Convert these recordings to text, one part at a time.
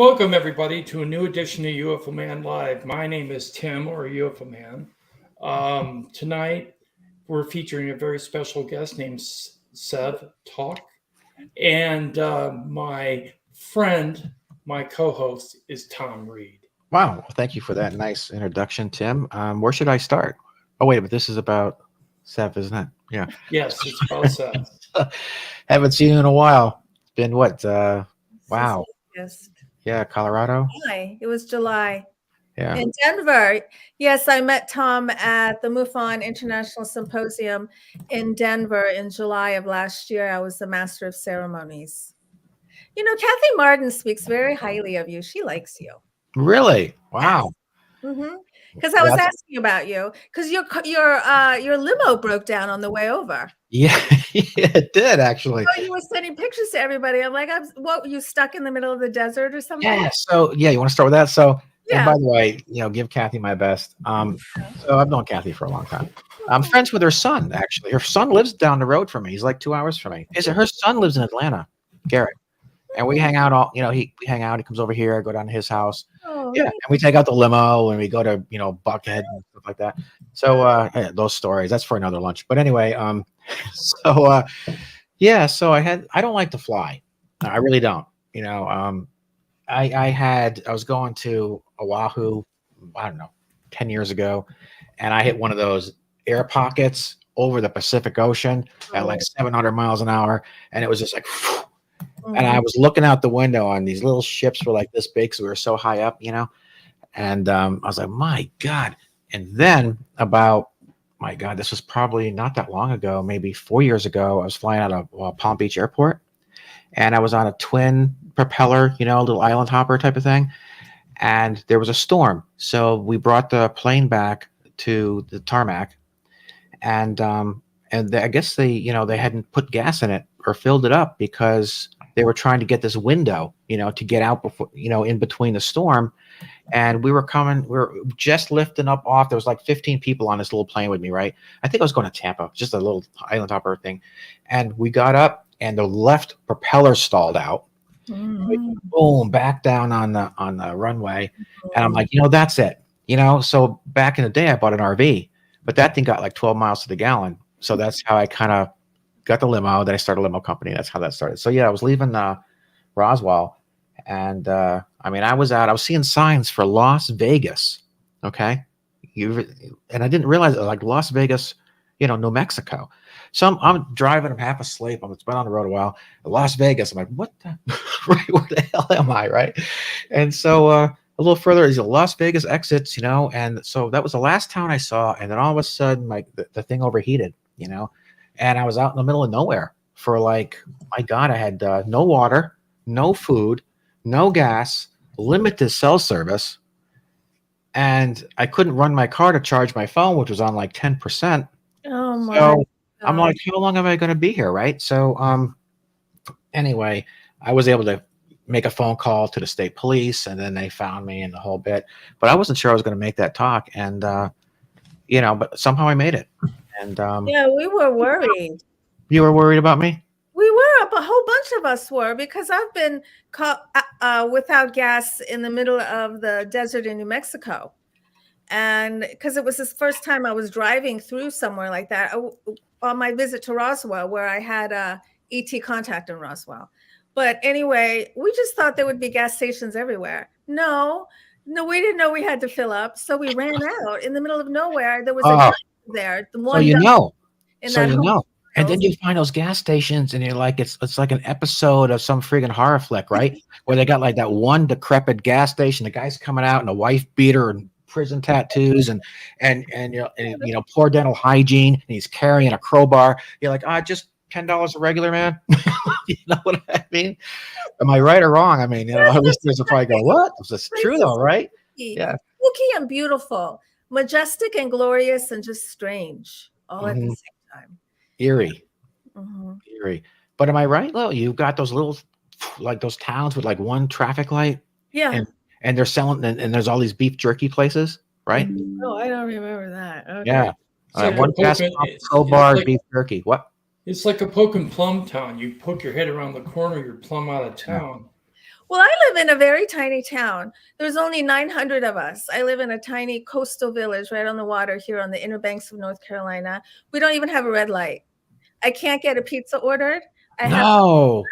Welcome, everybody, to a new edition of UFO Man Live. My name is Tim, or UFO Man. Tonight, we're featuring a very special guest named Sev Tok. And my friend, my co-host, is Tom Reed. Wow. Well, thank you for that nice introduction, Tim. Where should I start? Oh, wait, but this is about Sev, isn't it? Yeah. Yes, it's about Sev. Haven't seen you in a while. It's been what? Wow. Yes. Yeah, Colorado. July. It was July. Yeah. In Denver. Yes, I met Tom at the MUFON International Symposium in Denver in July of last year. I was the master of ceremonies. You know, Kathy Martin speaks very highly of you. She likes you. Really? Wow. Because I was asking about you because your limo broke down on the way over. Yeah, it did actually. So you were sending pictures to everybody. I'm like, what? You stuck in the middle of the desert or something? Yeah. So yeah, you want to start with that? So, Yeah. And by the way, give Kathy my best. So I've known Kathy for a long time. I'm friends with her son. Actually, her son lives down the road from me. He's like 2 hours from me. Her son lives in Atlanta, Garrett. And we hang out we hang out. He comes over here. I go down to his house. Oh, Yeah, and we take out the limo and we go to Buckhead and stuff like that. So those stories, that's for another lunch. But anyway, so I don't like to fly. I really don't. I was going to Oahu, I don't know, 10 years ago, and I hit one of those air pockets over the Pacific Ocean at like 700 miles an hour, and it was just like. And I was looking out the window, and these little ships were like this big because we were so high up, And I was like, my God. And then this was probably not that long ago, maybe 4 years ago. I was flying out of Palm Beach Airport, and I was on a twin propeller, little island hopper type of thing. And there was a storm. So we brought the plane back to the tarmac, and I guess they hadn't put gas in it or filled it up because they were trying to get this window, to get out before, in between the storm. And we were just lifting up off. There was like 15 people on this little plane with me, right? I think I was going to Tampa, just a little island hopper thing. And we got up and the left propeller stalled out. Boom, back down on the runway. And I'm like, that's it. So back in the day, I bought an RV, but that thing got like 12 miles to the gallon. So that's how I kind of got the limo. Then I started a limo company. That's how that started. So yeah, I was leaving Roswell, and I was seeing signs for Las Vegas. Okay, and I didn't realize it was like Las Vegas, New Mexico. So I'm driving. I'm half asleep. It's been on the road a while. Las Vegas. I'm like, what the? Where the hell am I? Right? And so a little further is the Las Vegas exits. And so that was the last town I saw. And then all of a sudden, like the thing overheated. And I was out in the middle of nowhere for like, my God, I had no water, no food, no gas, limited cell service. And I couldn't run my car to charge my phone, which was on like 10%. Oh my God. God. I'm like, how long am I going to be here? Right. So anyway, I was able to make a phone call to the state police, and then they found me and the whole bit. But I wasn't sure I was going to make that talk. And, but somehow I made it. And yeah, we were worried. You were worried about me? We were. A whole bunch of us were, because I've been caught without gas in the middle of the desert in New Mexico. And because it was this first time I was driving through somewhere like that on my visit to Roswell, where I had ET contact in Roswell. But anyway, we just thought there would be gas stations everywhere. No, we didn't know we had to fill up. So we ran out in the middle of nowhere. There was a there. The one and then you find those gas stations, and you're like, it's like an episode of some friggin' horror flick, right? Where they got like that one decrepit gas station. The guy's coming out in a wife beater and prison tattoos and poor dental hygiene, and he's carrying a crowbar. You're like, just $10 a regular, man. You know what I mean? Am I right or wrong? I mean, listeners will probably go, what? It's true though, right? Yeah. Spooky and beautiful. Majestic and glorious and just strange all at the same time. Eerie. Eerie. But am I right? Well, you've got those little, like those towns with like one traffic light. Yeah. And they're selling, and there's all these beef jerky places, right? Oh, I don't remember that. Okay. Yeah. One gas crowbar, like, beef jerky. What? It's like a poke and plum town. You poke your head around the corner, you're plumb out of town. Well, I live in a very tiny town. There's only 900 of us. I live in a tiny coastal village right on the water here on the inner banks of North Carolina. We don't even have a red light. I can't get a pizza ordered. I have, No.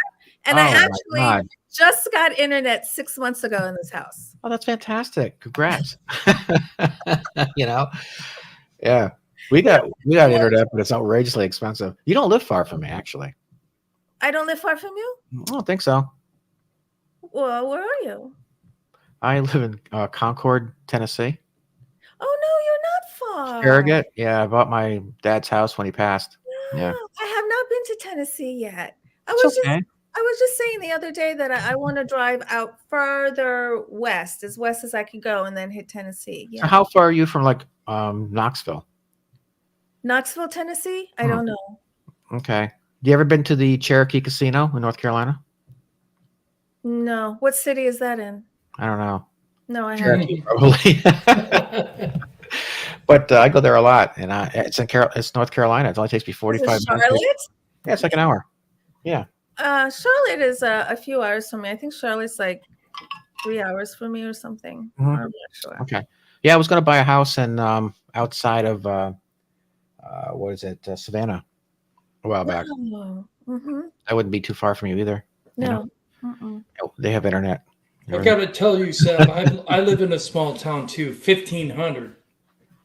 and I Oh my actually God. just got internet 6 months ago in this house. Oh, that's fantastic. Congrats. You know, yeah. We got internet, but it's outrageously expensive. You don't live far from me, actually. I don't live far from you? I don't think so. Well, where are you? I live in Concord, Tennessee. Oh, no, you're not far. Farragut. Yeah, I bought my dad's house when he passed. Yeah. I have not been to Tennessee yet. It's okay. I was just saying the other day that I want to drive out further west as I can go, and then hit Tennessee. So Yeah. how far are you from like Knoxville? Knoxville, Tennessee? I don't know. Okay. You ever been to the Cherokee Casino in North Carolina? No. What city is that in? I don't know. No, I haven't. Cherokee, probably. But I go there a lot, and it's North Carolina. It only takes me 45 minutes. Charlotte? Yeah, it's like an hour. Yeah. Charlotte is a few hours from me. I think Charlotte's like 3 hours from me or something. Mhm. I'm not sure. Okay. Yeah, I was going to buy a house in outside of what is it, Savannah, a while back. Oh, mm-hmm. That wouldn't be too far from you either. You No. know? Mm-mm. They have internet. I got to tell you, Seb, I live in a small town too, 1,500.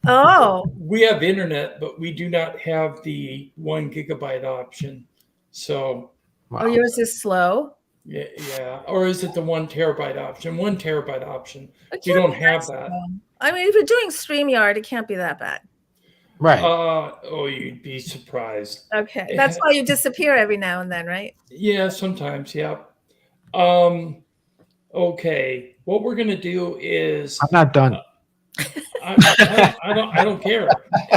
Oh, We have internet, but we do not have the 1 gigabyte option. So, Wow. oh, yours is slow. yeah. Or is it the 1 terabyte option? 1 terabyte option. It We can't don't be have slow. that. I mean, if you're doing StreamYard, it can't be that bad. Right. Oh, you'd be surprised. Okay, that's why you disappear every now and then, right? Yeah, sometimes. Yeah. Okay. What we're gonna do is I'm not done. I don't care.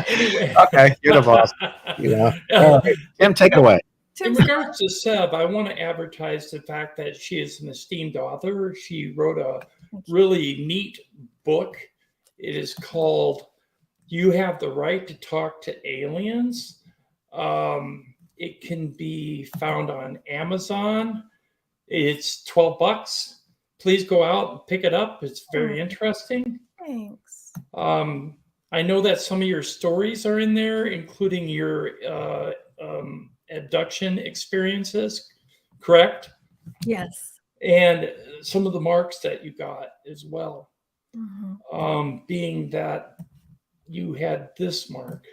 Anyway. Okay, you're the boss. You know. All right. Tim, take it away. In regards to Seb, I want to advertise the fact that she is an esteemed author. She wrote a really neat book. It is called "You Have the Right to Talk to Aliens." It can be found on Amazon. It's $12. Please go out and pick it up. It's very interesting. Thanks. I know that some of your stories are in there, including your abduction experiences, correct? Yes. And some of the marks that you got as well, Mm-hmm. being that you had this mark.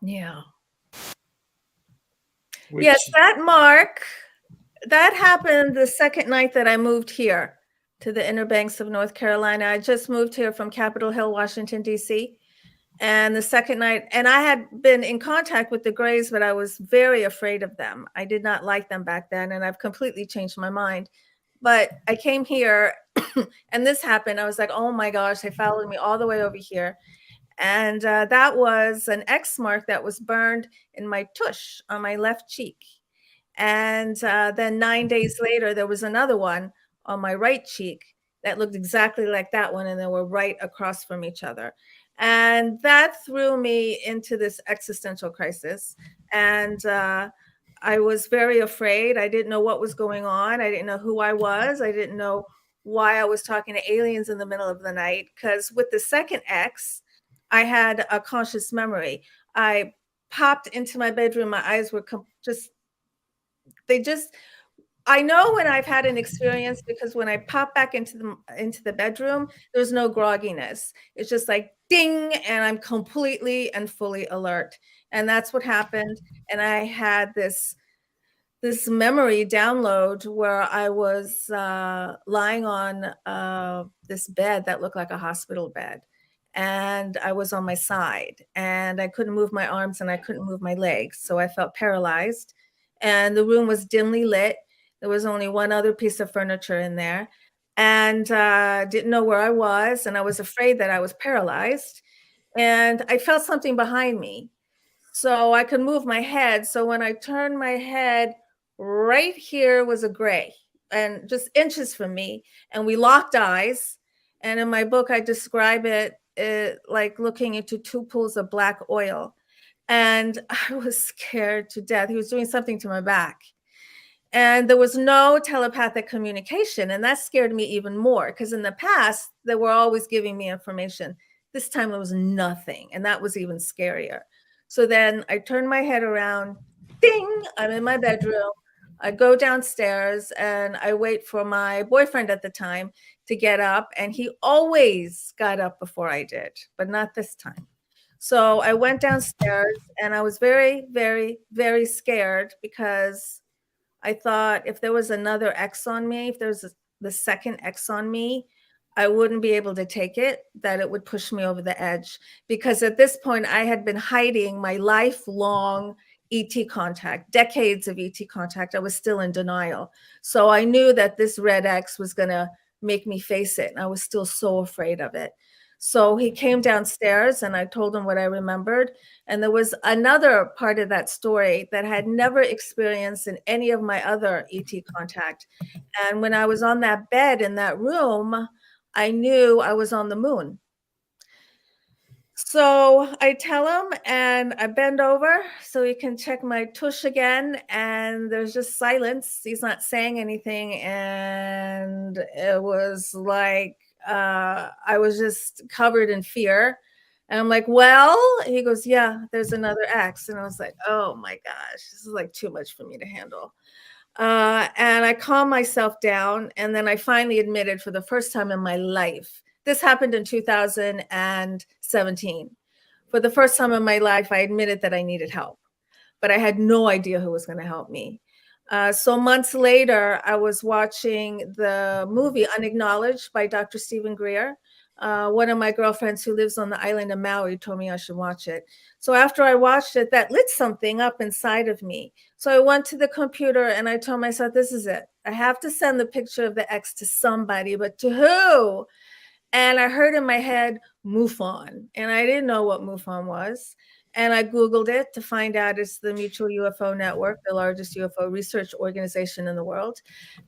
Yeah. Which, Yes, that mark, that happened the second night that I moved here to the inner banks of North Carolina. I just moved here from Capitol Hill, Washington, D.C. And the second night, and I had been in contact with the Greys, but I was very afraid of them. I did not like them back then, and I've completely changed my mind. But I came here and this happened. I was like, oh my gosh, they followed me all the way over here. And that was an X mark that was burned in my tush on my left cheek. And then 9 days later, there was another one on my right cheek that looked exactly like that one. And they were right across from each other. And that threw me into this existential crisis. And I was very afraid. I didn't know what was going on. I didn't know who I was. I didn't know why I was talking to aliens in the middle of the night. Because with the second X, I had a conscious memory. I popped into my bedroom. My eyes were I know when I've had an experience, because when I pop back into the bedroom, there's no grogginess. It's just like ding, and I'm completely and fully alert. And that's what happened. And I had this memory download where I was lying on this bed that looked like a hospital bed. And I was on my side, and I couldn't move my arms and I couldn't move my legs. So I felt paralyzed, and the room was dimly lit. There was only one other piece of furniture in there, and didn't know where I was. And I was afraid that I was paralyzed, and I felt something behind me. So I could move my head. So when I turned my head, right here was a gray, and just inches from me. And we locked eyes. And in my book, I describe it like looking into two pools of black oil. And I was scared to death. He was doing something to my back. And there was no telepathic communication. And that scared me even more because in the past, they were always giving me information. This time it was nothing. And that was even scarier. So then I turned my head around, ding, I'm in my bedroom. I go downstairs and I wait for my boyfriend at the time to get up. And he always got up before I did, but not this time. So I went downstairs and I was very, very, very scared because I thought if there was another X on me, if there's the second X on me, I wouldn't be able to take it, that it would push me over the edge. Because at this point, I had been hiding my lifelong ET contact, decades of ET contact. I was still in denial. So I knew that this red X was going to make me face it. And I was still so afraid of it. So he came downstairs and I told him what I remembered. And there was another part of that story that I had never experienced in any of my other ET contact. And when I was on that bed in that room, I knew I was on the moon. So I tell him and I bend over so he can check my tush again. And there's just silence. He's not saying anything. And it was like, I was just covered in fear. And I'm like, well, he goes, yeah, there's another X. And I was like, oh my gosh, this is like too much for me to handle. And I calmed myself down. And then I finally admitted for the first time in my life, this happened in 2017. For the first time in my life, I admitted that I needed help, but I had no idea who was going to help me. So months later, I was watching the movie Unacknowledged by Dr. Stephen Greer. One of my girlfriends who lives on the island of Maui told me I should watch it. So after I watched it, that lit something up inside of me. So I went to the computer and I told myself, this is it. I have to send the picture of the X to somebody, but to who? And I heard in my head, MUFON. And I didn't know what MUFON was. And I Googled it to find out it's the Mutual UFO Network, the largest UFO research organization in the world.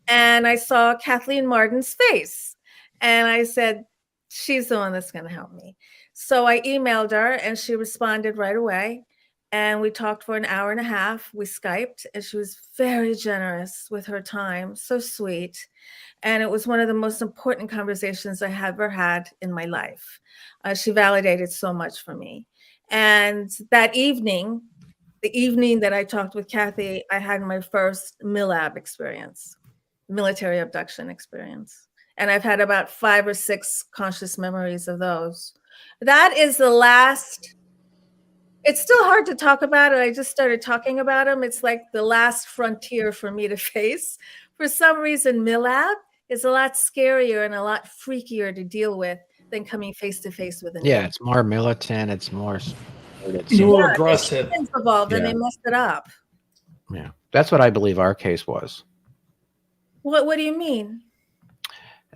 And I saw Kathleen Martin's face. And I said, she's the one that's going to help me. So I emailed her and she responded right away. And we talked for an hour and a half. We Skyped and she was very generous with her time. So sweet. And it was one of the most important conversations I ever had in my life. She validated so much for me. And that evening, the evening that I talked with Kathy, I had my first MILAB experience, military abduction experience. And I've had about 5 or 6 conscious memories of those. That is the last. It's still hard to talk about it. I just started talking about them. It's like the last frontier for me to face. For some reason, MILAB is a lot scarier and a lot freakier to deal with than coming face to face with an alien. It's more militant. It's more aggressive. Involved, and they messed it up. Yeah, that's what I believe our case was. What do you mean?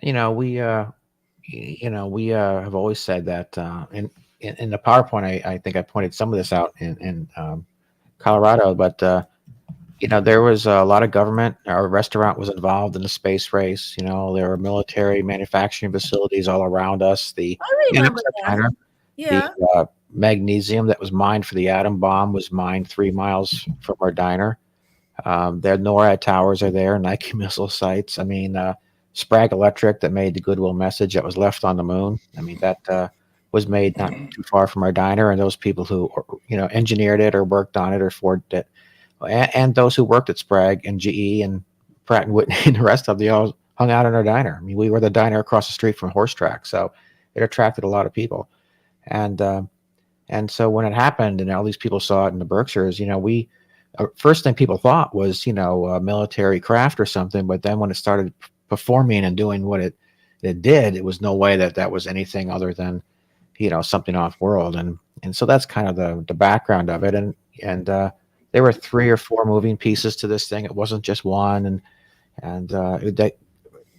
We have always said that in the PowerPoint, I think I pointed some of this out in Colorado, but there was a lot of government. Our restaurant was involved in the space race. There were military manufacturing facilities all around us. The that. The magnesium that was mined for the atom bomb was mined 3 miles from our diner. Their NORAD towers are there, Nike missile sites. I mean, Sprague Electric that made the goodwill message that was left on the moon. I mean, that was made not too far from our diner, and those people who engineered it or worked on it or forged it, and those who worked at Sprague and GE and Pratt and Whitney and the rest of them, they all hung out in our diner. I mean, we were the diner across the street from Horse Track, so it attracted a lot of people. And so when it happened and all these people saw it in the Berkshires, we first thing people thought was a military craft or something, but then when it started performing and doing what it did, it was no way that was anything other than something off world. And so that's kind of the background of it. And there were 3 or 4 moving pieces to this thing. It wasn't just one. And if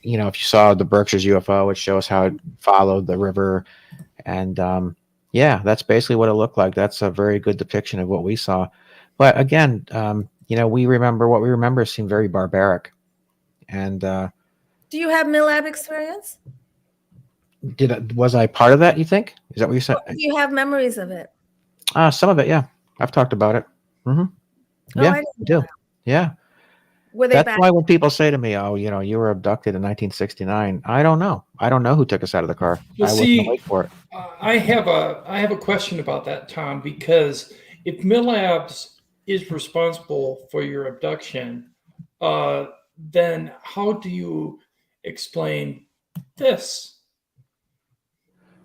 you saw the Berkshires UFO, it shows how it followed the river. And that's basically what it looked like. That's a very good depiction of what we saw. But again, we remember what we remember seemed very barbaric. And do you have MILAB experience? Was I part of that, you think? Is that what you said? Do you have memories of it? Some of it, yeah. I've talked about it. Mm-hmm. Oh, yeah, I do. Yeah. Were they That's back? why when people say to me, "Oh, you were abducted in 1969," I don't know. I don't know who took us out of the car. Well, I wasn't see, awake for it. I have a question about that, Tom, because if Millabs is responsible for your abduction, uh, then how do you explain this?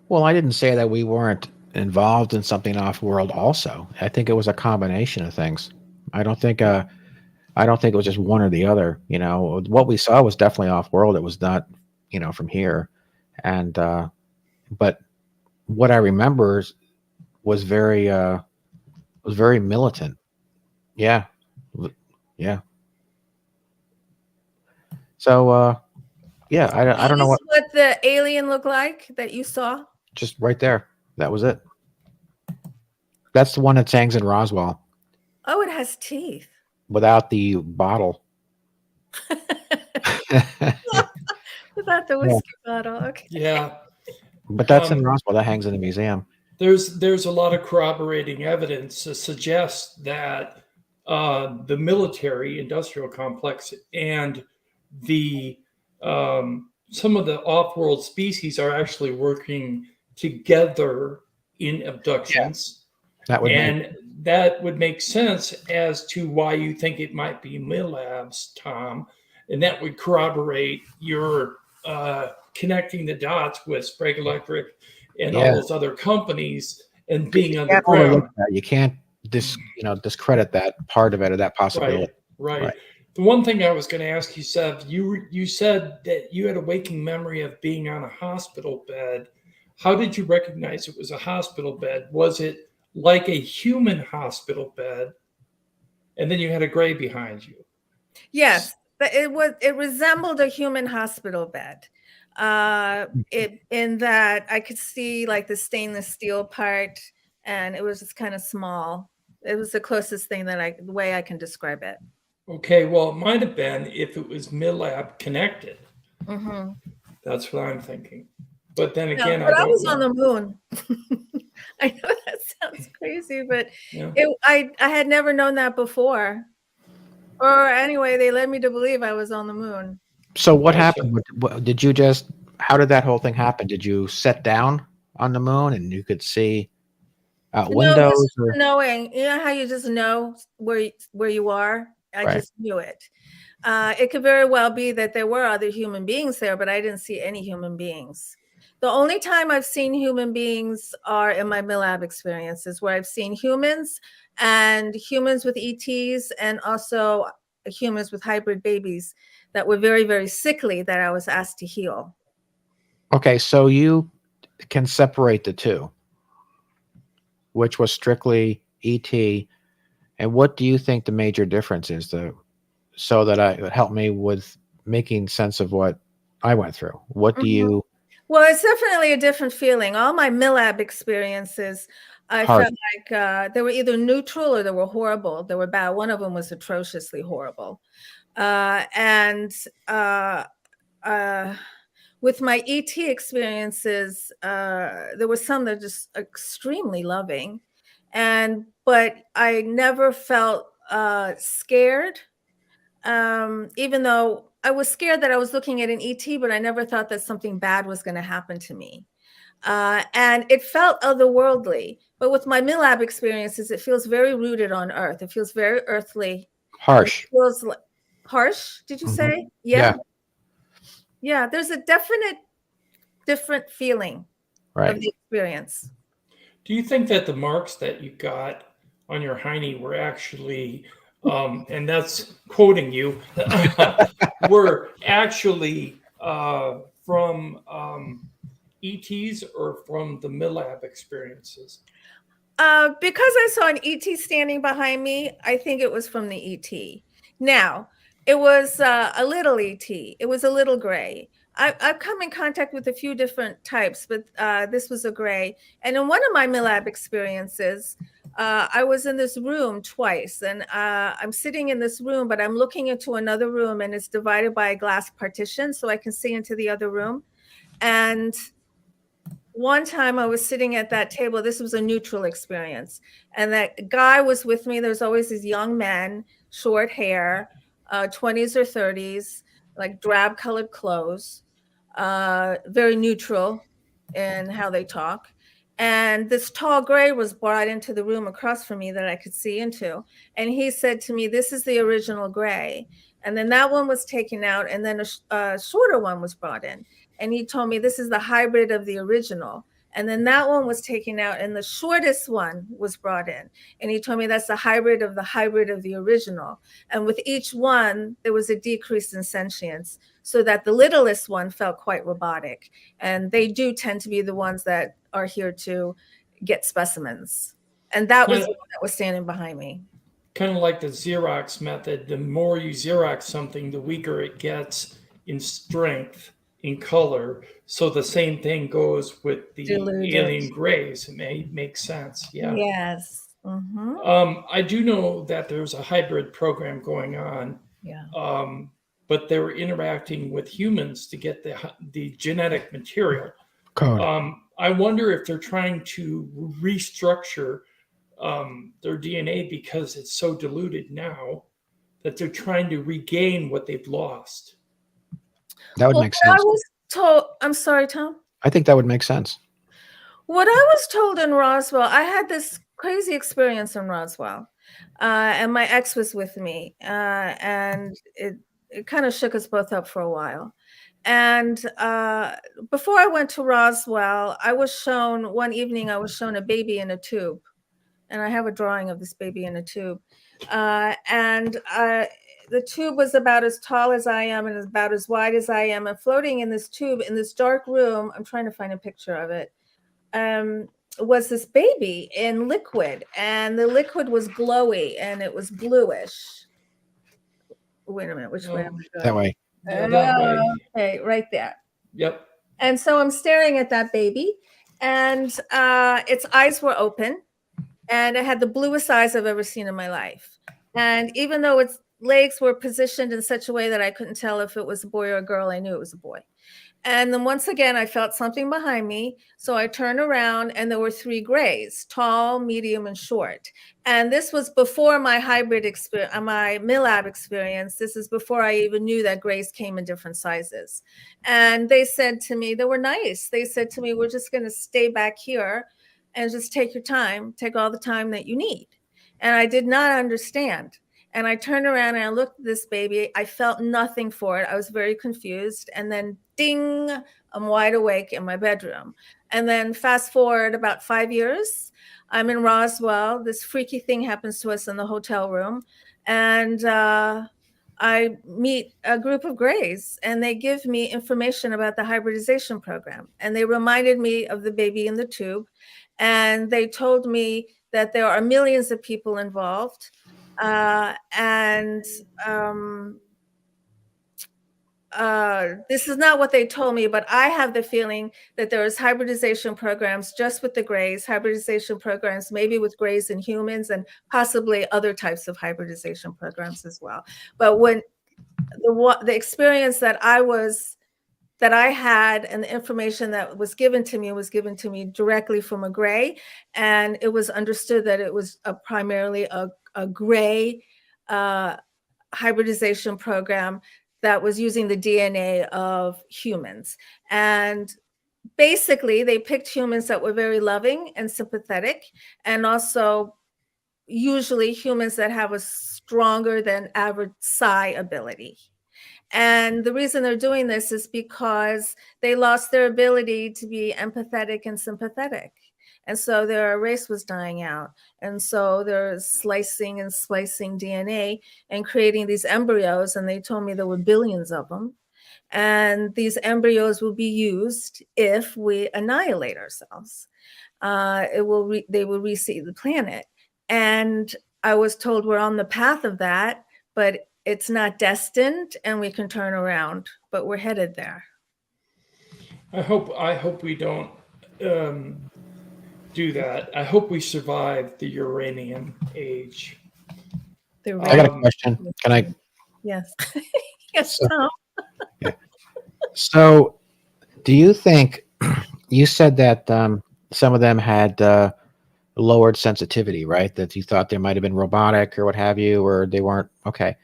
Well, I didn't say that we weren't involved in something off-world. Also, I think it was a combination of things. I don't think. I don't think it was just one or the other. What we saw was definitely off-world. It was not, from here, and but what I remember was very militant. Yeah, yeah. So yeah, I Is don't know this what. what the alien looked like that you saw? Just right there. That was it. That's the one that hangs in Roswell Oh, it has teeth. without the bottle. Without the Yeah, whiskey bottle. Okay. Yeah, but that's in um, Roswell. That hangs in the museum. there's a lot of corroborating evidence to suggest that the military industrial complex and the some of the off-world species are actually working together in Yeah, abductions, that would make. and that would make sense as to why you think it might be Millabs, Tom, and that would corroborate your connecting the dots with Sprague Electric and all Yeah, those other companies and because you being can't overlook underground. that. You can't discredit that part of it or that Right, possibility. right. Right. The one thing I was going to ask you, Seth, you said that you had a waking memory of being on a hospital bed. How did you recognize it was a hospital bed? Was it like a human hospital bed, and then you had a gray behind you? Yes, it resembled a human hospital bed. It in that I could see like the stainless steel part, and it was just kind of small. It was the closest thing the way I can describe it. Okay, well, it might have been if it was MidLab connected. Hmm. That's what I'm thinking. But then Yeah, again, I but I don't was on know. the moon. I know that sounds crazy, but Yeah. I had never known that before. Or anyway, they led me to believe I was on the moon. So what Gotcha. happened? Did you just? How did that whole thing happen? Did you set down on the moon and you could see out No, just windows or knowing. You know how you just know where you are? I right? just knew it. It could very well be that there were other human beings there, but I didn't see any human beings. The only time I've seen human beings are in my Millab experiences, where I've seen humans and humans with ETs, and also humans with hybrid babies that were very, very sickly that I was asked to heal. Okay, so you can separate the two, which was strictly ET. And what do you think the major difference is, so that it would help me with making sense of what I went through? What do Mhm. you Well, it's definitely a different feeling. All my Millab experiences, I hard? felt like they were either neutral or they were horrible. They were bad. One of them was atrociously horrible. And with my ET experiences, there were some that are just extremely loving, but I never felt scared. Even though I was scared that I was looking at an ET, but I never thought that something bad was going to happen to me. And it felt otherworldly. But with my Millab experiences, it feels very rooted on Earth. It feels very earthly. And it Harsh. feels like harsh, did you Mhm. say? Yeah. Yeah, Yeah. There's a definite different feeling of right. the experience. Do you think that the marks that you got on your hiney were actually, and that's quoting you, were actually from ETs or from the Millab experiences? Because I saw an ET standing behind me, I think it was from the ET. Now, it was a little ET. It was a little gray. I've come in contact with a few different types, but this was a gray. And in one of my Millab experiences, I was in this room twice, and I'm sitting in this room, but I'm looking into another room, and it's divided by a glass partition, so I can see into the other room. And one time I was sitting at that table. This was a neutral experience. And that guy was with me. There's always these young men, short hair, 20s or 30s, like drab colored clothes, very neutral in how they talk. And this tall gray was brought into the room across from me that I could see into. And he said to me, "This is the original gray." And then that one was taken out, and then a shorter one was brought in. And he told me, "This is the hybrid of the original." And then that one was taken out, and the shortest one was brought in. And he told me that's the hybrid of the original. And with each one, there was a decrease in sentience, so that the littlest one felt quite robotic. And they do tend to be the ones that are here to get specimens. And that was the one that was standing behind me. Kind of like the Xerox method. The more you Xerox something, the weaker it gets in strength, in color. So the same thing goes with the Diluted. alien grays. It may make sense. Yeah. Yes. Mm-hmm. I do know that there's a hybrid program going on. Yeah. But they were interacting with humans to get the genetic material. Code. I wonder if they're trying to restructure their DNA because it's so diluted now that they're trying to regain what they've lost. That would make sense. I was told, I'm sorry, Tom. I think that would make sense. What I was told in Roswell, I had this crazy experience in Roswell, and my ex was with me, and it kind of shook us both up for a while. And before I went to Roswell, one evening I was shown a baby in a tube. And I have a drawing of this baby in a tube. And the tube was about as tall as I am and about as wide as I am. And floating in this tube in this dark room, I'm trying to find a picture of it, was this baby in liquid. And the liquid was glowy and it was bluish. Wait a minute, which way am I going? That way. Yeah, that way. Okay, right there. Yep. And so I'm staring at that baby, and its eyes were open, and it had the bluest eyes I've ever seen in my life. And even though its legs were positioned in such a way that I couldn't tell if it was a boy or a girl, I knew it was a boy. And then once again, I felt something behind me. So I turned around and there were 3 grays, tall, medium, and short. And this was before my hybrid experience, my MILAB experience. This is before I even knew that grays came in different sizes. And they said to me, they were nice. They said to me, "We're just going to stay back here and just take your time, take all the time that you need." And I did not understand. And I turned around and I looked at this baby. I felt nothing for it. I was very confused. And then ding, I'm wide awake in my bedroom. And then fast forward about 5 years, I'm in Roswell. This freaky thing happens to us in the hotel room. And I meet a group of grays and they give me information about the hybridization program. And they reminded me of the baby in the tube. And they told me that there are millions of people involved. This is not what they told me, but I have the feeling that there is hybridization programs just with the grays, hybridization programs maybe with grays and humans, and possibly other types of hybridization programs as well. But when the experience that I had and the information that was given to me directly from a gray, and it was understood that it was primarily a gray hybridization program that was using the DNA of humans. And basically, they picked humans that were very loving and sympathetic, and also usually humans that have a stronger than average psi ability. And the reason they're doing this is because they lost their ability to be empathetic and sympathetic. And so their race was dying out. And so they're slicing and splicing DNA and creating these embryos. And they told me there were billions of them. And these embryos will be used if we annihilate ourselves. They will reseed the planet. And I was told we're on the path of that, but it's not destined and we can turn around, but we're headed there. I hope we don't do that. I hope we survive the uranium age. I got a question. Can I? Yes. Yes, So- Tom. Yeah. So, do you think you said that some of them had lowered sensitivity, right? That you thought they might have been robotic or what have you, or they weren't? Okay.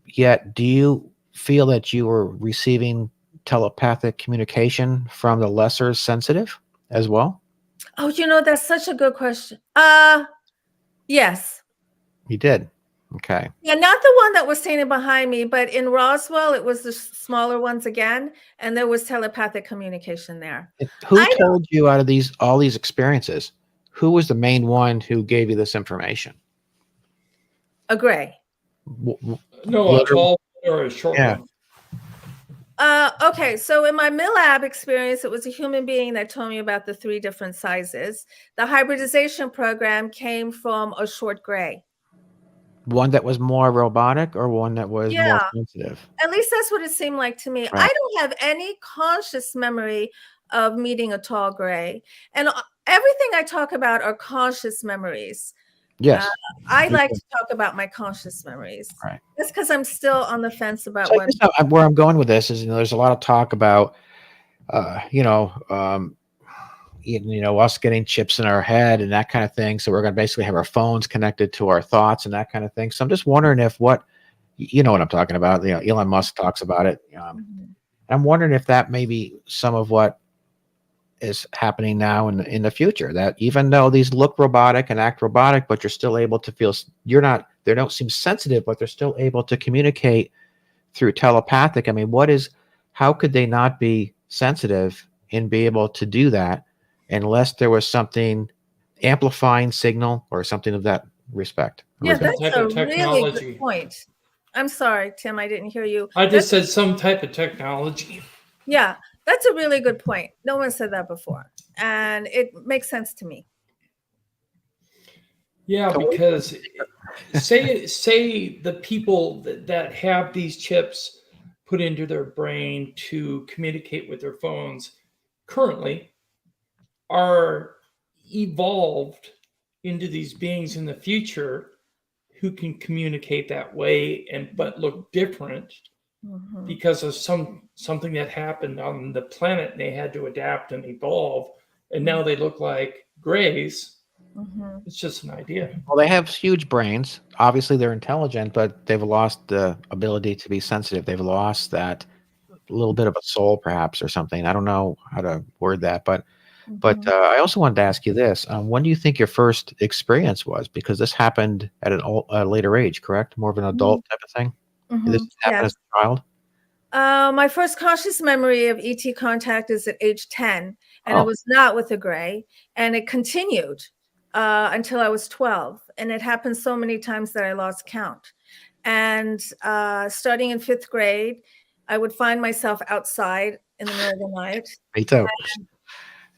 yet, do you feel that you were receiving telepathic communication from the lesser sensitive as well? Oh, that's such a good question. Yes. You did. Okay. Yeah, not the one that was standing behind me, but in Roswell, it was the smaller ones again, and there was telepathic communication there. Who I told you out of all these experiences? Who was the main one who gave you this information? agree. No, a tall or a short Yeah. one. Okay, so in my MILAB experience, it was a human being that told me about the 3 different sizes. The hybridization program came from a short gray. One that was more robotic or one that was more Yeah. sensitive? At least that's what it seemed like to me. Right. I don't have any conscious memory of meeting a tall gray. And everything I talk about are conscious memories. Yes. I like to talk about my conscious memories. Right. That's because I'm still on the fence about So I what. guess where I'm going with this is, there's a lot of talk about, us getting chips in our head and that kind of thing. So we're going to basically have our phones connected to our thoughts and that kind of thing. So I'm just wondering if what I'm talking about. Elon Musk talks about it. I'm wondering if that may be some of what is happening now in the future, that even though these look robotic and act robotic, but you're still able to feel, they don't seem sensitive, but they're still able to communicate through telepathic. I mean, how could they not be sensitive and be able to do that unless there was something amplifying signal or something of that respect? Yeah, that's type a of really technology. good point. I'm sorry, Tim, I didn't hear you. I just said some type of technology. Yeah, that's a really good point. No one said that before, and it makes sense to me. Yeah, because say the people that have these chips put into their brain to communicate with their phones currently are evolved into these beings in the future who can communicate that way but look different because of something that happened on the planet, and they had to adapt and evolve, and now they look like grays. It's just an idea. Well, they have huge brains. Obviously, they're intelligent, but they've lost the ability to be sensitive. They've lost that little bit of a soul, perhaps, or something. I don't know how to word that, but I also wanted to ask you this: when do you think your first experience was? Because this happened at a later age, correct? More of an adult type of thing. Did this happen as a child? My first conscious memory of ET contact is at age 10, and it was not with a gray, and it continued until I was 12, and it happened so many times that I lost count. And starting in 5th grade, I would find myself outside in the middle of the night. Me too.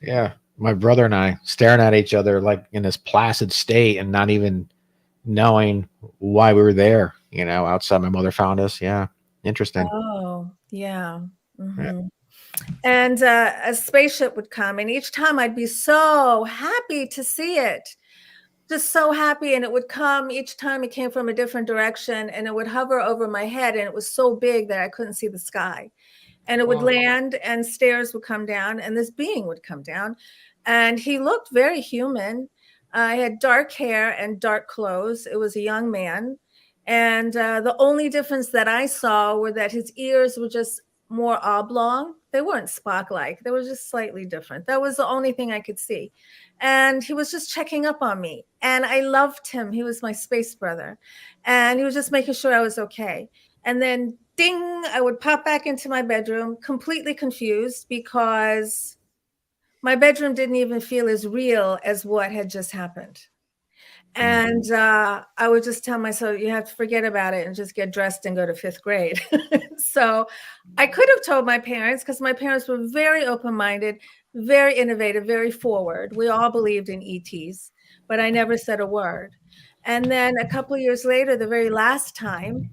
Yeah, my brother and I staring at each other like in this placid state and not even knowing why we were there. Outside. My mother found us. Yeah, interesting. Oh, yeah. And a spaceship would come, and each time I'd be so happy to see it, just so happy. And it would come each time. It came from a different direction, and it would hover over my head, and it was so big that I couldn't see the sky. And it would land, and stairs would come down, and this being would come down, and he looked very human. I had dark hair and dark clothes. It was a young man. And the only difference that I saw were that his ears were just more oblong. They weren't Spock-like. They were just slightly different. That was the only thing I could see. And he was just checking up on me. And I loved him. He was my space brother. And he was just making sure I was okay. And then, ding, I would pop back into my bedroom, completely confused, because my bedroom didn't even feel as real as what had just happened. And I would just tell myself, you have to forget about it and just get dressed and go to 5th grade. So I could have told my parents, because my parents were very open-minded, very innovative, very forward. We all believed in ETs, but I never said a word. And then a couple of years later, the very last time,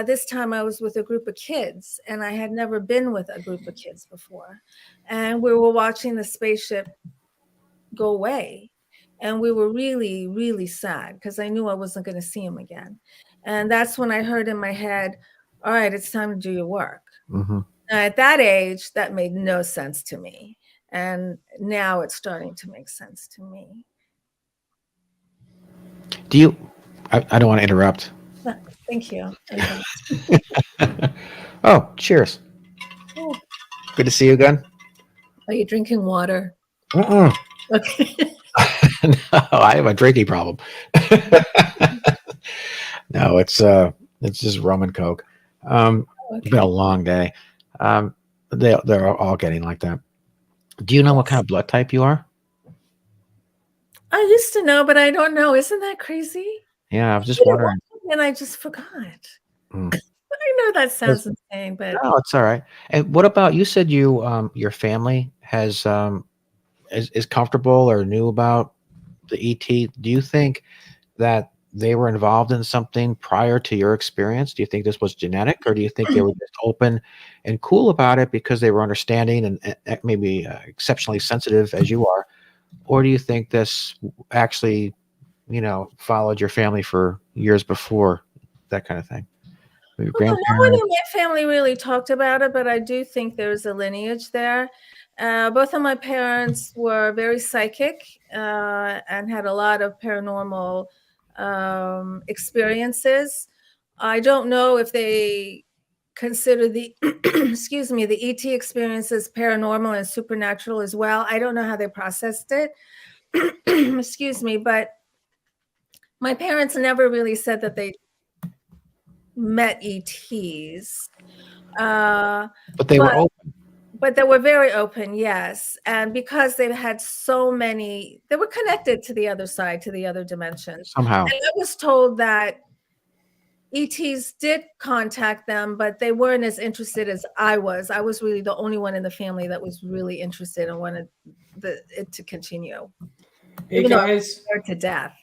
this time I was with a group of kids, and I had never been with a group of kids before. And we were watching the spaceship go away. And we were really, really sad, because I knew I wasn't going to see him again. And that's when I heard in my head, all right, it's time to do your work. At that age, that made no sense to me. And now it's starting to make sense to me. I don't want to interrupt. Thank Thank you. Oh, cheers. Oh, Good to see you again. are you drinking water? Mm-mm. Okay. No, I have a drinking problem. No, it's just rum and coke. It's been a long day. They're all getting like that. Do you know what kind of blood type you are? I used to know, but I don't know. Isn't that crazy? Yeah, I was just Did it wondering. once and I just forgot. Mm. I know that sounds insane, but No, it's all right. And what about you? Said your family has is comfortable or knew about the ET. Do you think that they were involved in something prior to your experience? Do you think this was genetic, or do you think they were just open and cool about it because they were understanding and maybe exceptionally sensitive as you are? Or do you think this actually, followed your family for years before, that kind of thing? Your well, no one in grandparents? my family really talked about it, but I do think there's a lineage there. Both of my parents were very psychic and had a lot of paranormal experiences. I don't know if they consider the excuse me, the ET experiences paranormal and supernatural as well. I don't know how they processed it. Excuse me, but my parents never really said that they met ETs. But they were open But they were very open, yes. And because they've had so many, they were connected to the other side, to the other dimensions. somehow. And I was told that ETs did contact them, but they weren't as interested as I was. I was really the only one in the family that was really interested and wanted it to continue. Hey Even though I was guys, scared to death.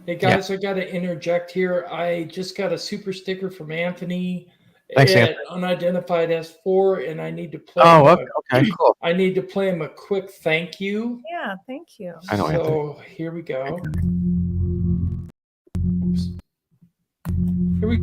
I got to interject here. I just got a super sticker from Anthony Thanks, at Anthony. Unidentified S4, and I need to play. Oh, him okay, cool. I need to play him a quick thank you. Yeah, thank you. I know, Anthony. So here we go. Oops. Here we.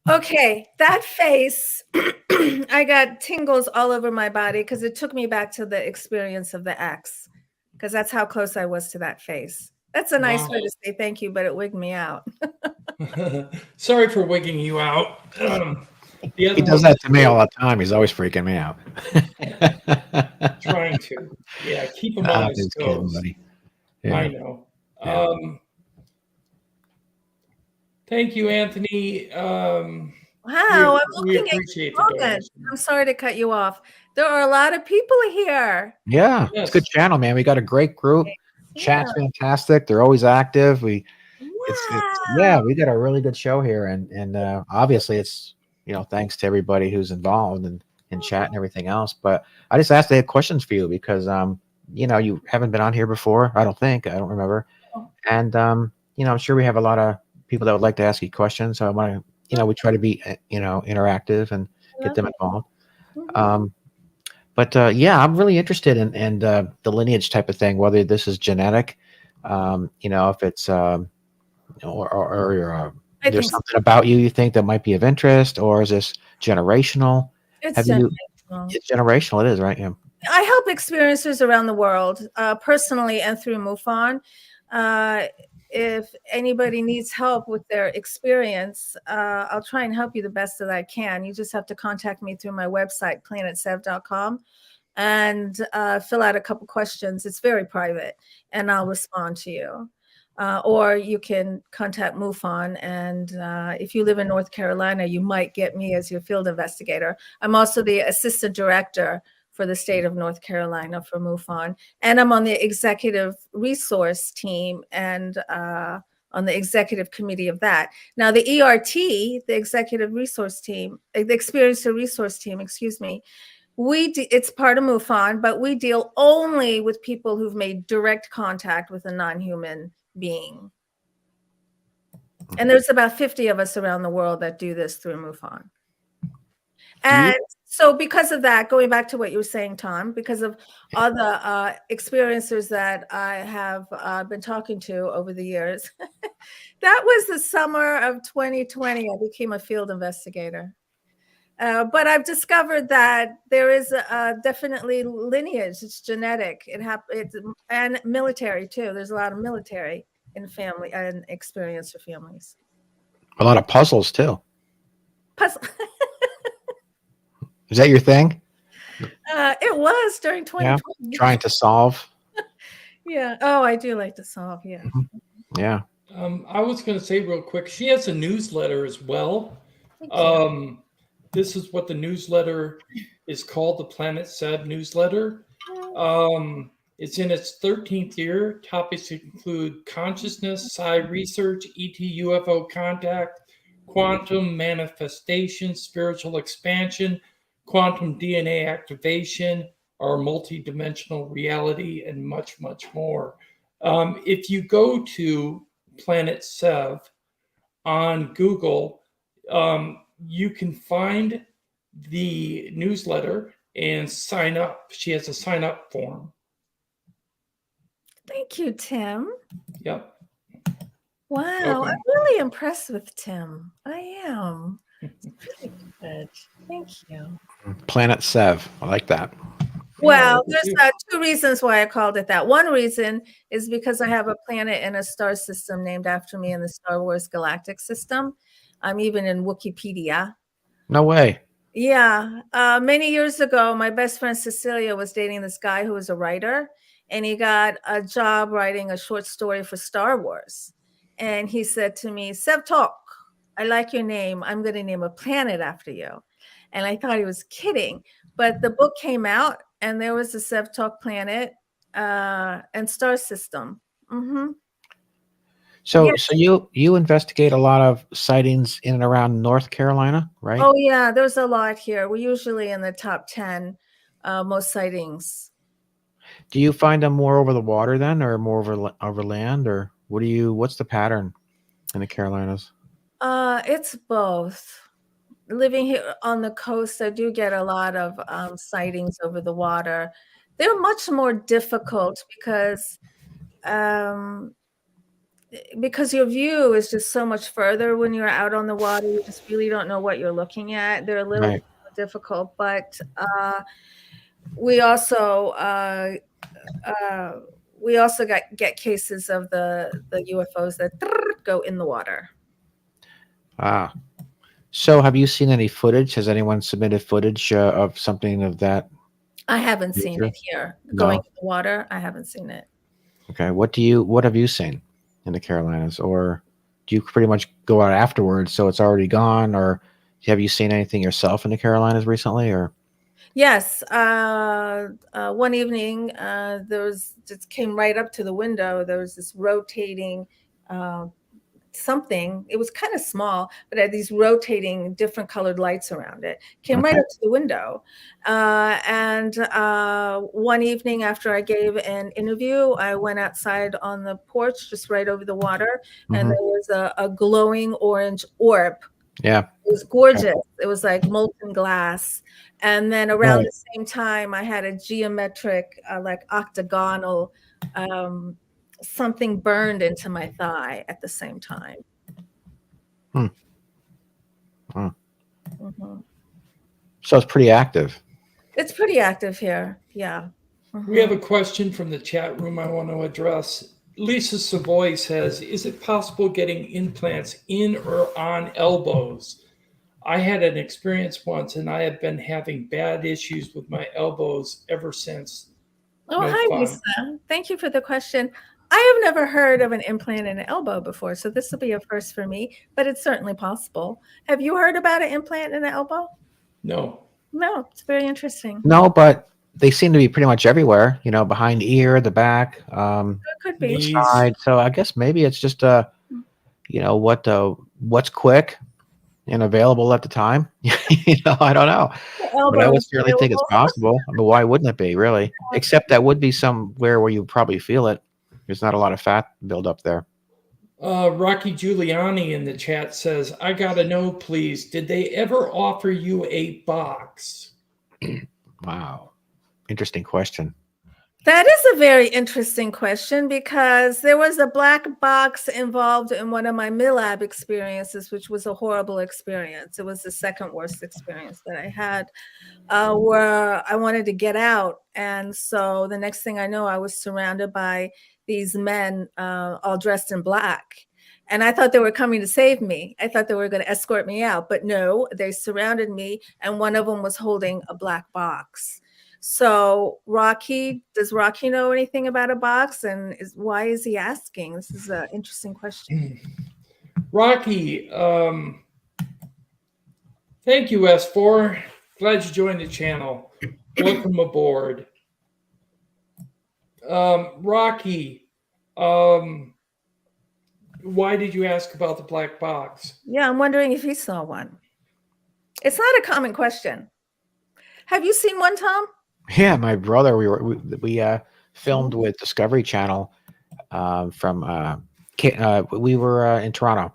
Okay, that face, I got tingles all over my body because it took me back to the experience of the ex, because that's how close I was to that face. That's a nice Wow. way to say thank you, but it wigged me out. Sorry for wigging you out. He does that to me all the time. He's always freaking me out. Trying to. Yeah, keep him I'm on his just kidding, toes. buddy. I Yeah. know. Yeah. Thank you, Anthony. Wow, I'm We looking at appreciate the comments. donation. I'm sorry to cut you off. There are a lot of people here. Yeah, it's a good Yes. channel, man. We got a great group. Chat's fantastic. They're always active. Wow. We got a really good show here, and obviously it's thanks to everybody who's involved in chat and everything else. But I just asked they had questions for you because you haven't been on here before. I don't remember, and I'm sure we have a lot of people that would like to ask you questions. So I want to we try to be interactive and get them involved. But yeah, I'm really interested in the lineage type of thing, whether this is genetic, if it's or I there's think so. something about you think that might be of interest, or is this generational? It's generational. It's generational. It is, right? Yeah. I help experiencers around the world, personally and through MUFON. If anybody needs help with their experience, I'll try and help you the best that I can. You just have to contact me through my website, planetsev.com, and fill out a couple questions. It's very private, and I'll respond to you. Or you can contact MUFON, and if you live in North Carolina, you might get me as your field investigator. I'm also the assistant director for the state of North Carolina for MUFON, and I'm on the executive resource team and on the executive committee of that. Now, the ERT, the executive resource team, the experiencer resource team, excuse me, it's part of MUFON, but we deal only with people who've made direct contact with a non-human being. And there's about 50 of us around the world that do this through MUFON. And So because of that, going back to what you were saying, Tom, because of all the experiencers that I have been talking to over the years, that was the summer of 2020. I became a field investigator. But I've discovered that there is definitely lineage. It's genetic. It's and military too. There's a lot of military in family and experiencer families. A lot of puzzles too. Puzzle. Is that your thing? It was during 2020. Trying to solve. Yeah. Oh, I do like to solve. Yeah. Yeah. I was going to say real quick, she has a newsletter as well. Thank you. This is what the newsletter is called, the Planet Sev newsletter. It's in its 13th year. Topics include consciousness, psi research, ET UFO contact, quantum manifestation, spiritual expansion, quantum DNA activation, our multidimensional reality, and much, much more. If you go to Planet Sev on Google, you can find the newsletter and sign up. She has a sign up form. Thank you, Tim. Yep. Wow, Okay. I'm really impressed with Tim. I am. It's really good. Thank you. Planet Sev. I like that. Well, Yeah, there's two reasons why I called it that. One reason is because I have a planet in a star system named after me in the Star Wars galactic system. I'm even in Wikipedia. No way. Yeah. Many years ago, my best friend Cecilia was dating this guy who was a writer, and he got a job writing a short story for Star Wars. And he said to me, Sev Tok, I like your name. I'm going to name a planet after you. And I thought he was kidding. But the book came out, and there was a Sev Tok planet and star system. Mm-hmm. So you investigate a lot of sightings in and around North Carolina, right? Oh, yeah, there's a lot here. We're usually in the top 10 most sightings. Do you find them more over the water then, or more over land, or what's the pattern in the Carolinas? It's both. Living here on the coast, I do get a lot of sightings over the water. They're much more difficult because your view is just so much further when you're out on the water. You just really don't know what you're looking at. They're a little Right. more difficult, but we also get cases of the UFOs that go in the water. Ah. So have you seen any footage? Has anyone submitted footage of something of that? I haven't seen it here. Going in the water, I haven't seen it. Okay. What have you seen in the Carolinas? Or do you pretty much go out afterwards so it's already gone? Or have you seen anything yourself in the Carolinas recently? Or Yes. One evening, just came right up to the window. There was this rotating something. It was kind of small, but it had these rotating different colored lights around it. Came right up to the window. And one evening after I gave an interview, I went outside on the porch, just right over the water, and there was a glowing orange orb. Yeah. It was gorgeous. It was like molten glass. And then around the same time, I had a geometric, like octagonal something burned into my thigh at the same time. So it's pretty active. It's pretty active here. Yeah. We have a question from the chat room I want to address. Lisa Savoy says, is it possible getting implants in or on elbows? I had an experience once, and I have been having bad issues with my elbows ever since. Oh, hi, Lisa. Thank you for the question. I have never heard of an implant in an elbow before, so this will be a first for me, but it's certainly possible. Have you heard about an implant in an elbow? No. No, it's very interesting. No, but they seem to be pretty much everywhere, behind the ear, the back, it could be. the side. So I guess maybe it's just what's quick and available at the time. I don't know. But I would certainly think it's possible. I mean, why wouldn't it be, really? Except that would be somewhere where you probably feel it. There's not a lot of fat buildup there. Rocky Giuliani in the chat says, I got to know, please, did they ever offer you a box? Wow. Interesting question. That is a very interesting question because there was a black box involved in one of my MILAB experiences, which was a horrible experience. It was the second worst experience that I had, where I wanted to get out. And so the next thing I know, I was surrounded by these men all dressed in black. And I thought they were coming to save me. I thought they were going to escort me out. But no, they surrounded me, and one of them was holding a black box. So Rocky, does Rocky know anything about a box, and why is he asking? This is an interesting question. Rocky, thank you, S4. Glad you joined the channel. Welcome aboard. Rocky, why did you ask about the black box? Yeah, I'm wondering if he saw one. It's not a common question. Have you seen one, Tom? Yeah, my brother, we filmed with Discovery Channel we were in Toronto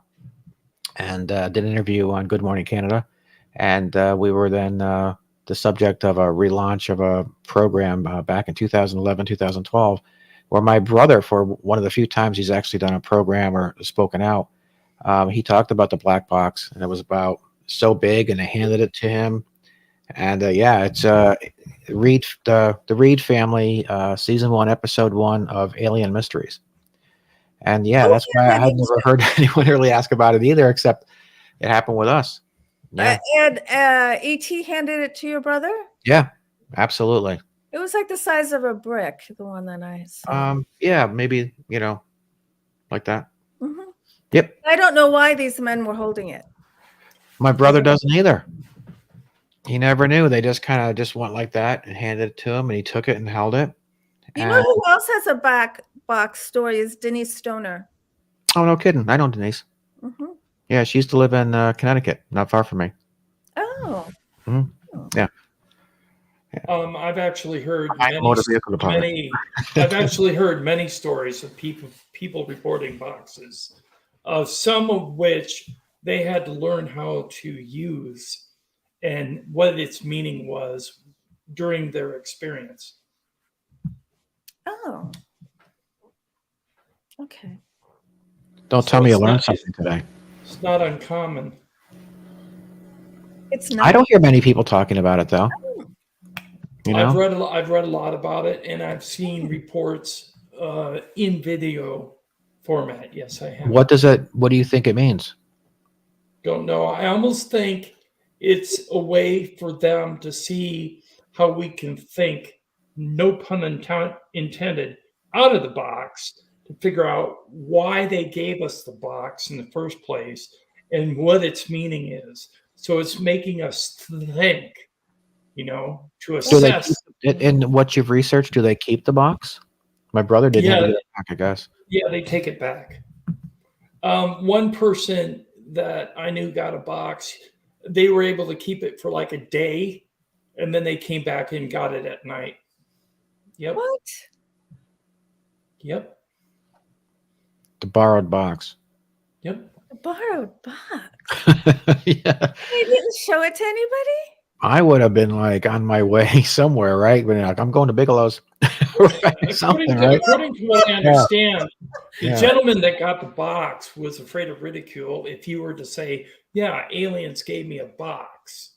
and did an interview on Good Morning Canada, and we were then the subject of a relaunch of a program back in 2011, 2012, where my brother, for one of the few times he's actually done a program or spoken out, he talked about the black box, and it was about so big, and they handed it to him. And yeah, it's Reed, the Reed family, season 1, episode 1 of Alien Mysteries. And yeah, that's why I had never heard anyone really ask about it either, except it happened with us. Yeah. And E.T. handed it to your brother? Yeah, absolutely. It was like the size of a brick, the one that I saw. Yeah, maybe, like that. Mm-hmm. Yep. I don't know why these men were holding it. My brother doesn't either. He never knew. They just kind of just went like that and handed it to him, and he took it and held it. You know who else has a back box story is Denise Stoner. Oh, no kidding. I know Denise. Mm-hmm. Yeah, she used to live in Connecticut, not far from me. Oh. Mm-hmm. Yeah. I've actually heard many stories of people reporting boxes, some of which they had to learn how to use and what its meaning was during their experience. Oh. Okay. Don't tell me you learned something today. It's not uncommon. It's not. I don't hear many people talking about it, though. I've read a lot about it, and I've seen reports in video format. Yes, I have. What do you think it means? Don't know. I almost think it's a way for them to see how we can think, no pun intended, out of the box, to figure out why they gave us the box in the first place and what its meaning is. So it's making us think, to assess. In what you've researched, do they keep the box? My brother didn't have it back, I guess. Yeah, they take it back. One person that I knew got a box. They were able to keep it for like a day, and then they came back and got it at night. Yep. What? Yep. The borrowed box. Yep. A borrowed box. Yeah. They didn't show it to anybody? I would have been like on my way somewhere, right? But like, I'm going to Bigelow's. According to what I understand, the gentleman that got the box was afraid of ridicule if you were to say, yeah, aliens gave me a box.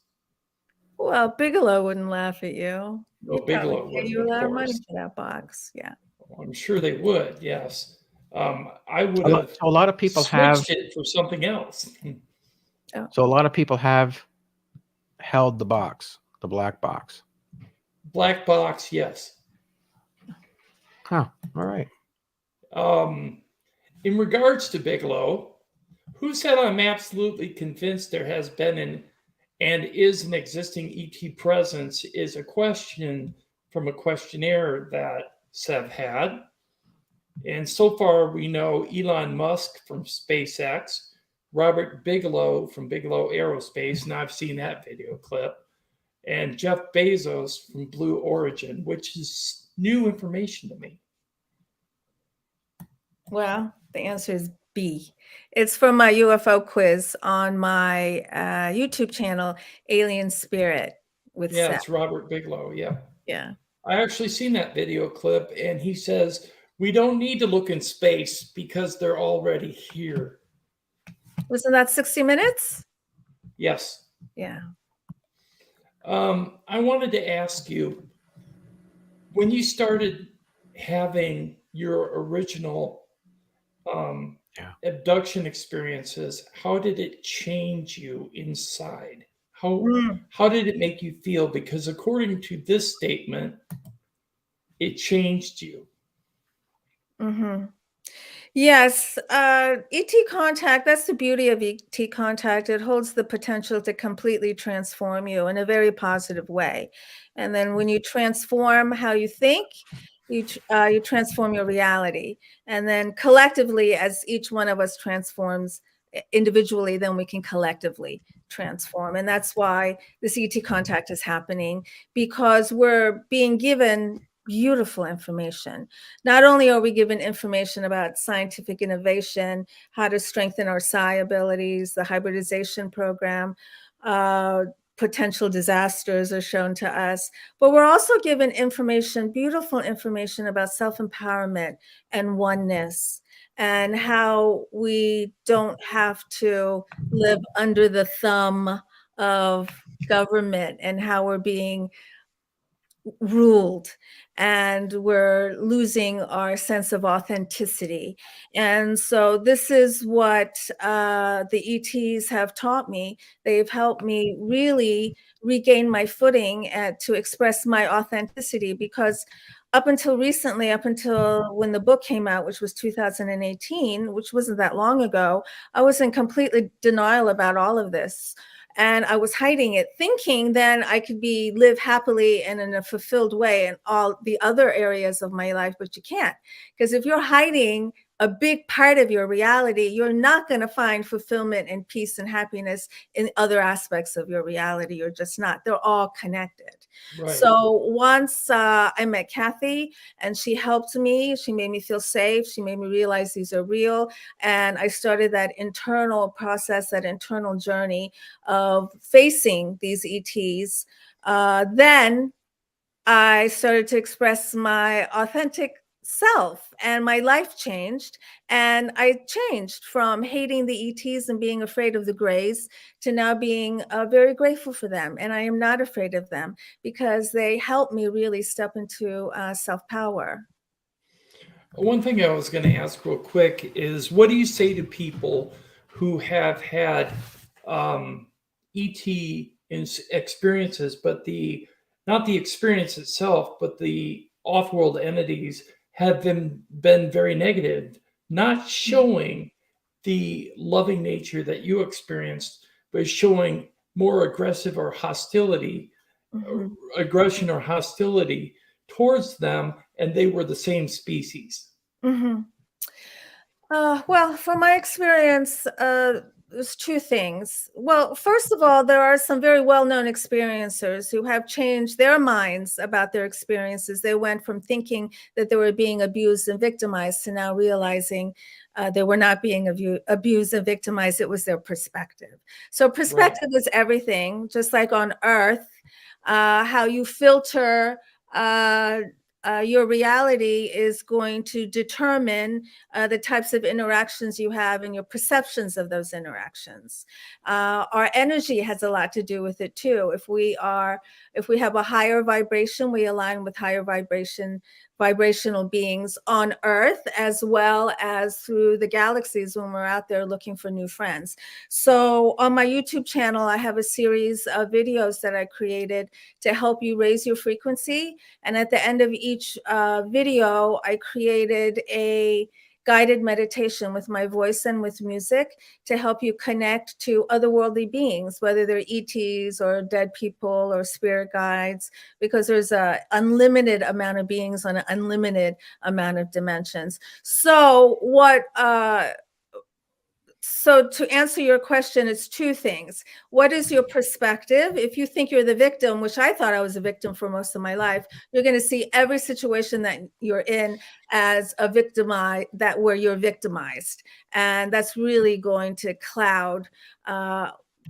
Well, Bigelow wouldn't laugh at you. No, Bigelow wouldn't. You a lot of money for that box. Yeah. I'm sure they would. Yes. I would have. A lot of people have it for something else. So a lot of people have held the box, the black box. Black box, yes. Huh. All right. In regards to Bigelow, who said I'm absolutely convinced there has been and is an existing ET presence is a question from a questionnaire that Sev had. And so far, we know Elon Musk from SpaceX, Robert Bigelow from Bigelow Aerospace, and I've seen that video clip, and Jeff Bezos from Blue Origin, which is new information to me. Well, the answer is B. It's from my UFO quiz on my YouTube channel, Alien Spirit, with Yeah, Seth. it's Robert Bigelow. Yeah. Yeah. I actually seen that video clip, and he says, we don't need to look in space because they're already here. Wasn't that 60 Minutes? Yes. Yeah. I wanted to ask you, when you started having your original Yeah. abduction experiences, how did it change you inside? Mm. How did it make you feel? Because according to this statement, it changed you. Mm-hmm. Yes, ET contact, that's the beauty of ET contact. It holds the potential to completely transform you in a very positive way. And then when you transform how you think, you transform your reality. And then collectively, as each one of us transforms individually, then we can collectively transform. And that's why this ET contact is happening, because we're being given beautiful information. Not only are we given information about scientific innovation, how to strengthen our psi abilities, the hybridization program, potential disasters are shown to us, but we're also given information, beautiful information about self-empowerment and oneness, and how we don't have to live under the thumb of government, and how we're being ruled, and we're losing our sense of authenticity. And so this is what the ETs have taught me. They've helped me really regain my footing and to express my authenticity, because up until recently, up until when the book came out, which was 2018, which wasn't that long ago, I was in completely denial about all of this. And I was hiding it, thinking then I could live happily and in a fulfilled way in all the other areas of my life, but you can't. Because if you're hiding a big part of your reality, you're not going to find fulfillment and peace and happiness in other aspects of your reality. You're just not. They're all connected. Right. So once I met Kathy, and she helped me, she made me feel safe. She made me realize these are real. And I started that internal process, that internal journey of facing these ETs. Then I started to express my authentic self, and my life changed. And I changed from hating the ETs and being afraid of the grays to now being very grateful for them. And I am not afraid of them, because they help me really step into self-power. One thing I was going to ask real quick is, what do you say to people who have had ET experiences, but not the experience itself, but the off-world entities have been very negative, not showing the loving nature that you experienced, but showing more aggressive or hostility, Mm-hmm. aggression or hostility towards them, and they were the same species? Mm-hmm. Well, from my experience, there's two things. Well, first of all, there are some very well-known experiencers who have changed their minds about their experiences. They went from thinking that they were being abused and victimized to now realizing they were not being abused and victimized. It was their perspective. So perspective is everything, just like on Earth, how you filter your reality is going to determine the types of interactions you have and your perceptions of those interactions. Our energy has a lot to do with it too. If we have a higher vibration, we align with higher vibrational beings on Earth, as well as through the galaxies when we're out there looking for new friends. So on my YouTube channel, I have a series of videos that I created to help you raise your frequency. And at the end of each video, I created a guided meditation with my voice and with music to help you connect to otherworldly beings, whether they're ETs or dead people or spirit guides, because there's an unlimited amount of beings on an unlimited amount of dimensions. So so to answer your question, it's two things. What is your perspective? If you think you're the victim, which I thought I was a victim for most of my life, you're going to see every situation that you're in as a where you're victimized. And that's really going to cloud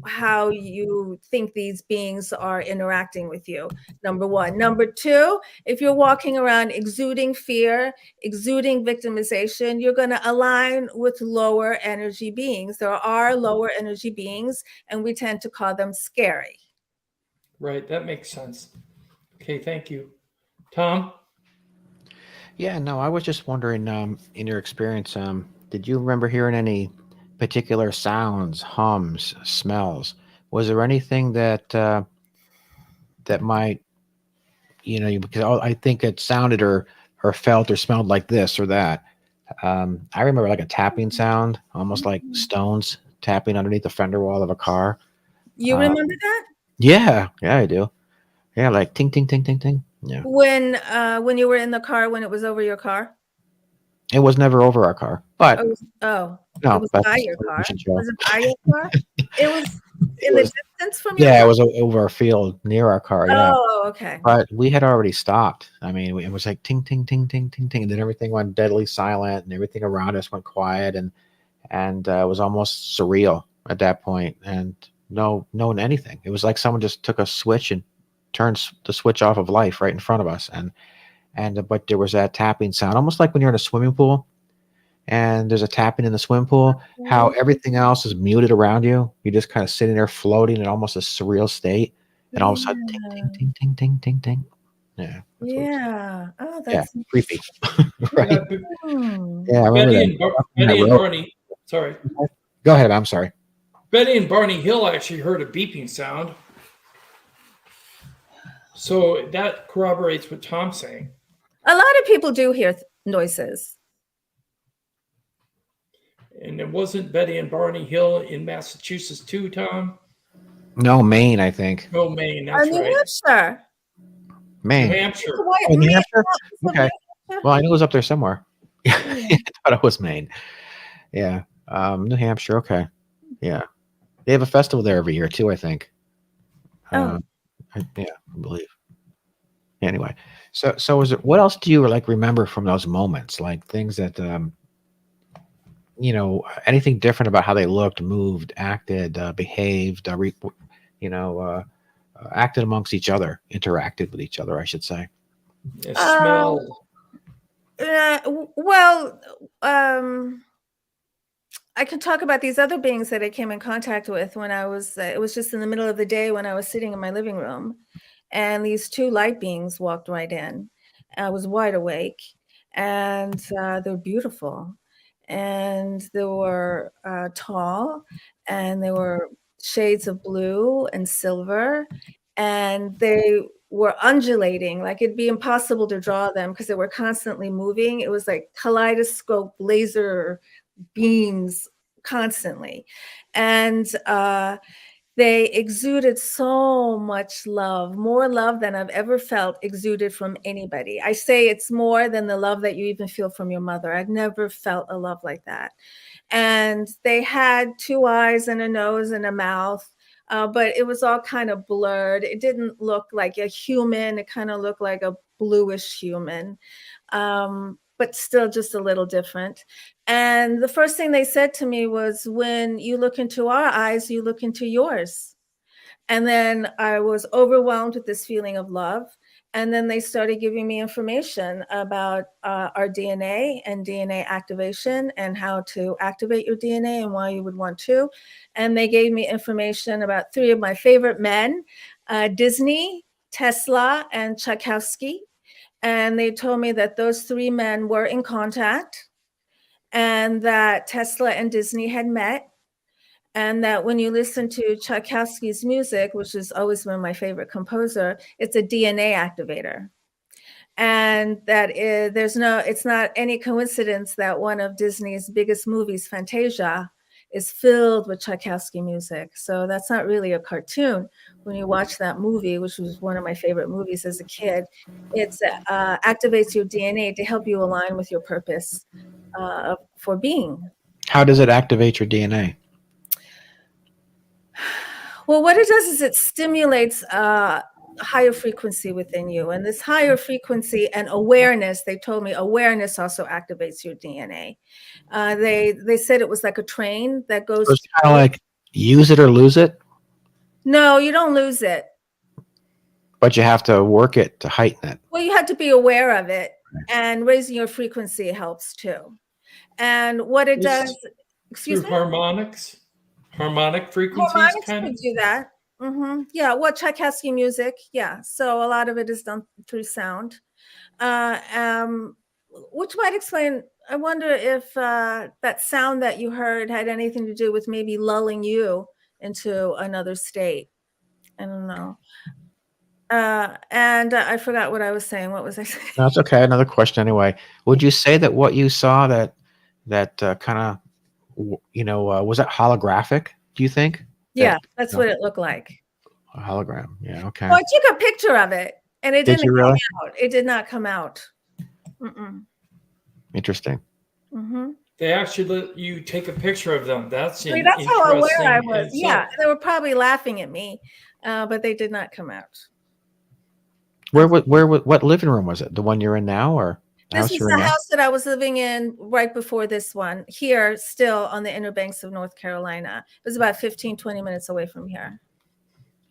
how you think these beings are interacting with you. Number one. Number two, if you're walking around exuding fear, exuding victimization, you're going to align with lower energy beings. There are lower energy beings, and we tend to call them scary. Right. That makes sense. Okay. Thank you. Tom? Yeah, no, I was just wondering, in your experience, did you remember hearing any particular sounds, hums, smells? Was there anything that that might, because I think it sounded or felt or smelled like this or that. I remember like a tapping sound, almost like stones tapping underneath the fender wall of a car. You remember that? Yeah, I do. Yeah, like ting ting ting ting ting. Yeah, When you were in the car, when it was over your car? it was never over our car, but Oh, no, it was that's by a your car. television show. Was it by your car? It was in was- the distance from your Yeah, it car? was over a field near our car. Yeah, Oh, okay. but we had already stopped. I mean, it was like ting ting ting ting ting ting, and then everything went deadly silent, and everything around us went quiet, and it was almost surreal at that point, and no knowing anything. It was like someone just took a switch and turned the switch off of life right in front of us, and but there was that tapping sound, almost like when you're in a swimming pool and there's a tapping in the swimming pool, how everything else is muted around you. You're just kind of sitting there floating in almost a surreal state, and all of a sudden, ting, ting, ting, ting, ting, ting, ting. Yeah. That's what it was. Yeah. Oh, Yeah. that's Creepy. Right. Yeah, Yeah. I remember that. Betty and Road. Barney. Sorry. Go ahead. I'm sorry. Betty and Barney Hill actually heard a beeping sound. So that corroborates what Tom's saying. a lot of people do hear noises. And it wasn't Betty and Barney Hill in Massachusetts too, Tom? No, Maine, I think. No, Maine. That's New right. Hampshire. Maine. New Hampshire. Why- Oh, New Maine- Hampshire? New Okay. Hampshire? Well, I knew it was up there somewhere. I thought it was Maine. Yeah. New Hampshire. Okay. Yeah. They have a festival there every year too, I think. Oh. Yeah, I believe. Anyway, so is it, what else do you like remember from those moments? Like things that anything different about how they looked, moved, acted, behaved, acted amongst each other, interacted with each other, I should say. It smelled. Well, I can talk about these other beings that I came in contact with when I was, it was just in the middle of the day when I was sitting in my living room, and these two light beings walked right in. I was wide awake, and they're beautiful, and they were tall, and they were shades of blue and silver, and they were undulating, like it'd be impossible to draw them because they were constantly moving. It was like kaleidoscope laser beams constantly. And they exuded so much love, more love than I've ever felt exuded from anybody. I say it's more than the love that you even feel from your mother. I've never felt a love like that. And they had two eyes and a nose and a mouth. But it was all kind of blurred. It didn't look like a human. It kind of looked like a bluish human, but still just a little different. And the first thing they said to me was, when you look into our eyes, you look into yours. And then I was overwhelmed with this feeling of love. And then they started giving me information about our DNA and DNA activation and how to activate your DNA and why you would want to. And they gave me information about three of my favorite men, Disney, Tesla, and Tchaikovsky. And they told me that those three men were in contact, and that Tesla and Disney had met, and that when you listen to Tchaikovsky's music, which has always been my favorite composer, it's a DNA activator. And that it's not any coincidence that one of Disney's biggest movies, Fantasia, is filled with Tchaikovsky music. So that's not really a cartoon. When you watch that movie, which was one of my favorite movies as a kid, it activates your DNA to help you align with your purpose for being. How does it activate your DNA? Well, what it does is it stimulates a higher frequency within you. And this higher frequency and awareness, they told me awareness also activates your DNA. They said it was like a train that goes. So it's kind of like use it or lose it. No, you don't lose it. But you have to work it to heighten it. Well, you have to be aware of it, and raising your frequency helps too. And what it does, excuse Through me? harmonic frequencies, Harmonics kind can of. do that. Yeah, well, Tchaikovsky music. Yeah, so a lot of it is done through sound, uh, um, which might explain. I wonder if that sound that you heard had anything to do with maybe lulling you into another state. I don't know. And I forgot what I was saying. What was I saying? No, it's okay. Another question anyway. Would you say that what you saw that kind of was that holographic? Do you think? Yeah, That that's no, what it looked like. a hologram. Yeah. Okay. Well, I took a picture of it, and it Did didn't you come really? out. It did not come out. Mm-mm. Interesting. Mm-hmm. They actually let you take a picture of them. That's I mean, that's how aware I interesting. was. Yeah, they were probably laughing at me, but they did not come out. What living room was it? The one you're in now, or the This house was you're in the now? house that I was living in right before this one, here, still on the Inner Banks of North Carolina. It was about 15, 20 minutes away from here.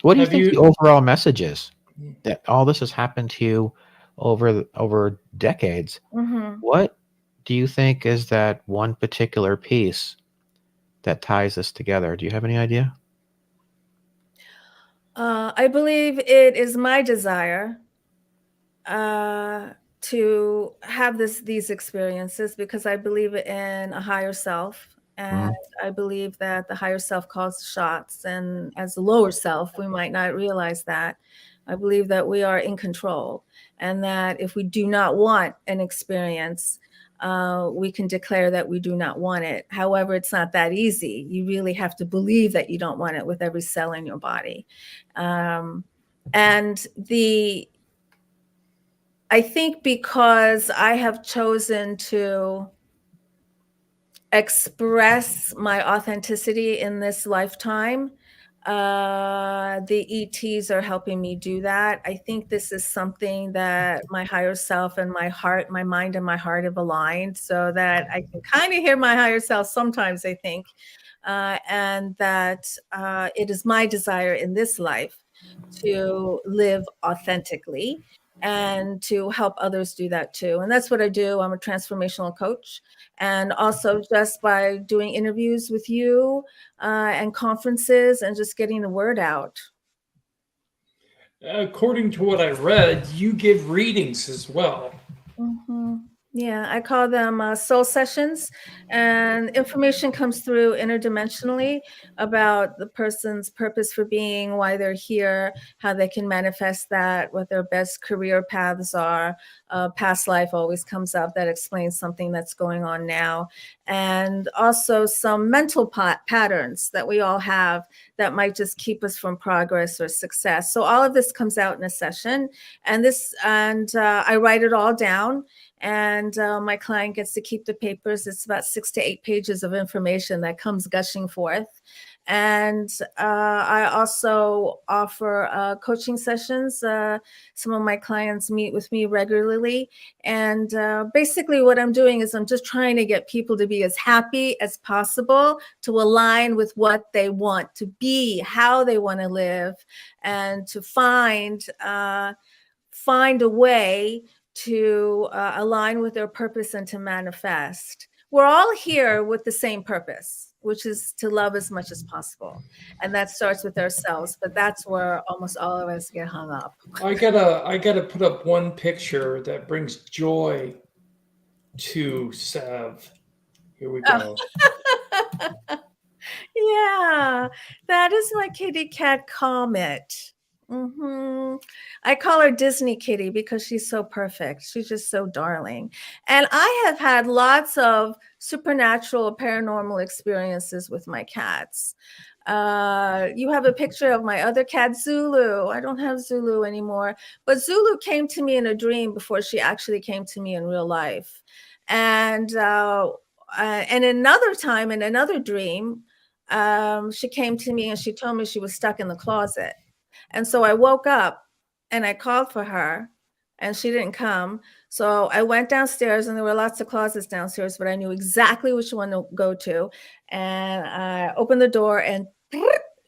What do you Have think the you- overall message is? That all this has happened to you over decades. Mm-hmm. What do you think is that one particular piece that ties this together? Do you have any idea? I believe it is my desire to have these experiences because I believe in a higher self. And I believe that the higher self calls the shots. And as a lower self, we might not realize that. I believe that we are in control, and that if we do not want an experience, we can declare that we do not want it. However, it's not that easy. You really have to believe that you don't want it with every cell in your body. And I think because I have chosen to express my authenticity in this lifetime, the ETs are helping me do that. I think this is something that my higher self and my heart, my mind and my heart have aligned so that I can kind of hear my higher self sometimes, I think, and that it is my desire in this life to live authentically and to help others do that too. And that's what I do. I'm a transformational coach. And also just by doing interviews with you and conferences and just getting the word out. According to what I read, you give readings as well. Mm-hmm. Yeah, I call them soul sessions, and information comes through interdimensionally about the person's purpose for being, why they're here, how they can manifest that, what their best career paths are. Past life always comes up that explains something that's going on now, and also some mental patterns that we all have that might just keep us from progress or success. So all of this comes out in a session, and I write it all down. And my client gets to keep the papers. It's about 6 to 8 pages of information that comes gushing forth. And I also offer coaching sessions. Some of my clients meet with me regularly. And basically what I'm doing is I'm just trying to get people to be as happy as possible, to align with what they want to be, how they want to live, and to find a way to align with their purpose and to manifest. We're all here with the same purpose, which is to love as much as possible. And that starts with ourselves, but that's where almost all of us get hung up. I gotta put up one picture that brings joy to Sev. Here we go. Yeah, that is my kitty cat Comet. I call her Disney Kitty because she's so perfect. She's just so darling. And I have had lots of supernatural paranormal experiences with my cats. You have a picture of my other cat, Zulu. I don't have Zulu anymore, but Zulu came to me in a dream before she actually came to me in real life. And another time in another dream, she came to me and she told me she was stuck in the closet. And so I woke up and I called for her and she didn't come. So I went downstairs and there were lots of closets downstairs, but I knew exactly which one to go to. And I opened the door and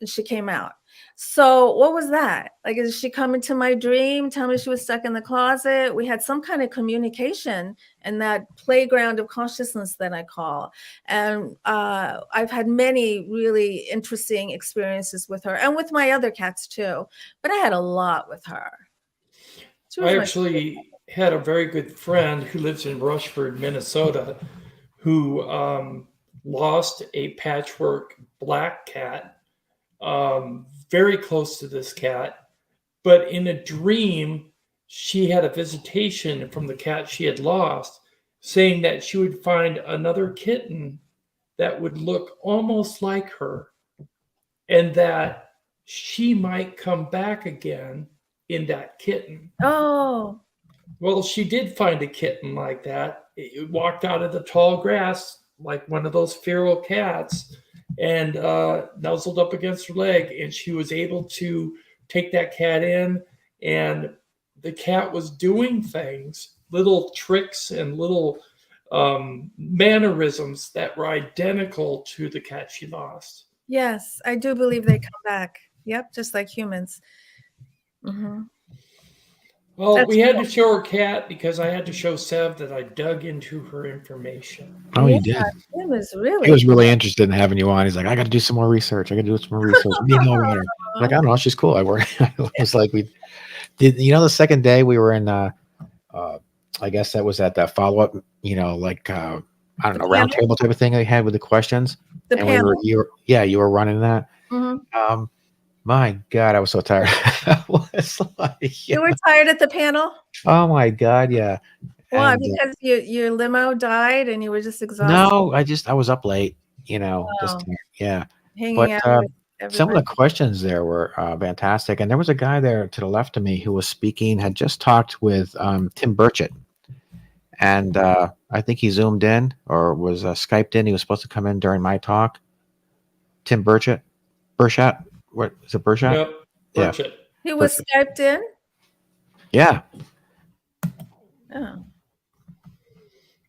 she came out. So what was that? Like, did she come into my dream, tell me she was stuck in the closet? We had some kind of communication in that playground of consciousness that I call. And I've had many really interesting experiences with her and with my other cats too. But I had a lot with her. She was I my actually had a very good friend who lives in Rushford, Minnesota, who lost a patchwork black cat, very close to this cat. But in a dream, she had a visitation from the cat she had lost, saying that she would find another kitten that would look almost like her, and that she might come back again in that kitten. Oh, Well, she did find a kitten like that. It walked out of the tall grass like one of those feral cats and nuzzled up against her leg. And she was able to take that cat in. And the cat was doing things, little tricks and little mannerisms that were identical to the cat she lost. yes, I do believe they come back. Yep, just like humans. Mm-hmm. Well, That's we had cool. to show her cat because I had to show Sev that I dug into her information. Oh, Yeah, you did. Tim is He really was really interested in having you on. He's like, I got to do some more research. I got to do some more research. What do you know about her? I'm like, I don't know. She's cool. I work. It was like we did. You know, the second day we were in. I guess that was at that follow up. You know, like I don't The know, round panel? table type of thing they had with the questions. the And panel. you were running that. Mhm. My God, I was so tired. I was like, You were tired at the panel? oh my God, yeah. Why? And Because your limo died and you were just exhausted? no, I was up late. You know, just Oh, yeah. hanging But out with some of everybody. the questions there were fantastic, and there was a guy there to the left of me who was speaking. Had just talked with Tim Burchett, and I think he zoomed in or was Skyped in. He was supposed to come in during my talk. Tim Burchett. What is it? Burchett? Yep, Yeah, Burchett. He was Skyped in? yeah. Oh.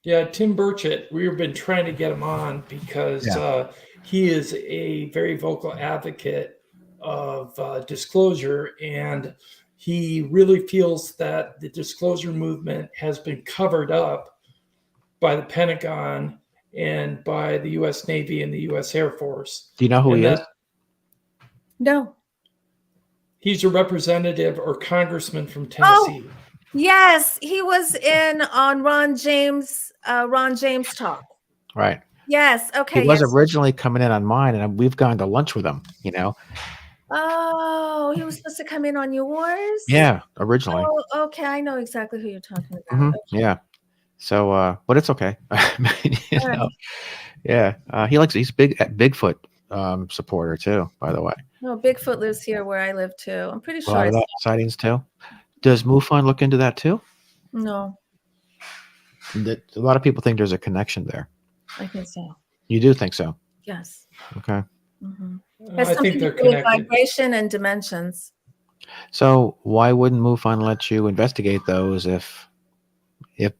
Yeah, Tim Burchett, we've been trying to get him on because he is a very vocal advocate of disclosure, and he really feels that the disclosure movement has been covered up by the Pentagon and by the U.S. Navy and the U.S. Air Force. Do you know who And he is? that No. he's a representative or congressman from Oh, Tennessee. yes. He was in on Ron James talk. Right. Yes. He Okay. was Yes. originally coming in on mine, and we've gone to lunch with him. You know. Oh, he was supposed to come in on yours? Yeah, originally. Oh, okay. I know exactly who you're talking about. Yeah. So, but it's okay. I mean, you All right. know, yeah. He's a Bigfoot supporter too, by the way. No, Bigfoot lives here where I live too. I'm pretty A sure lot I of that sightings too. Does MUFON look into that too? No, A lot of people think there's a connection there. I think so. You do think so? Yes. Okay. Mm-hmm. I Has think something they're to do with connected. vibration and dimensions. So why wouldn't MUFON let you investigate those if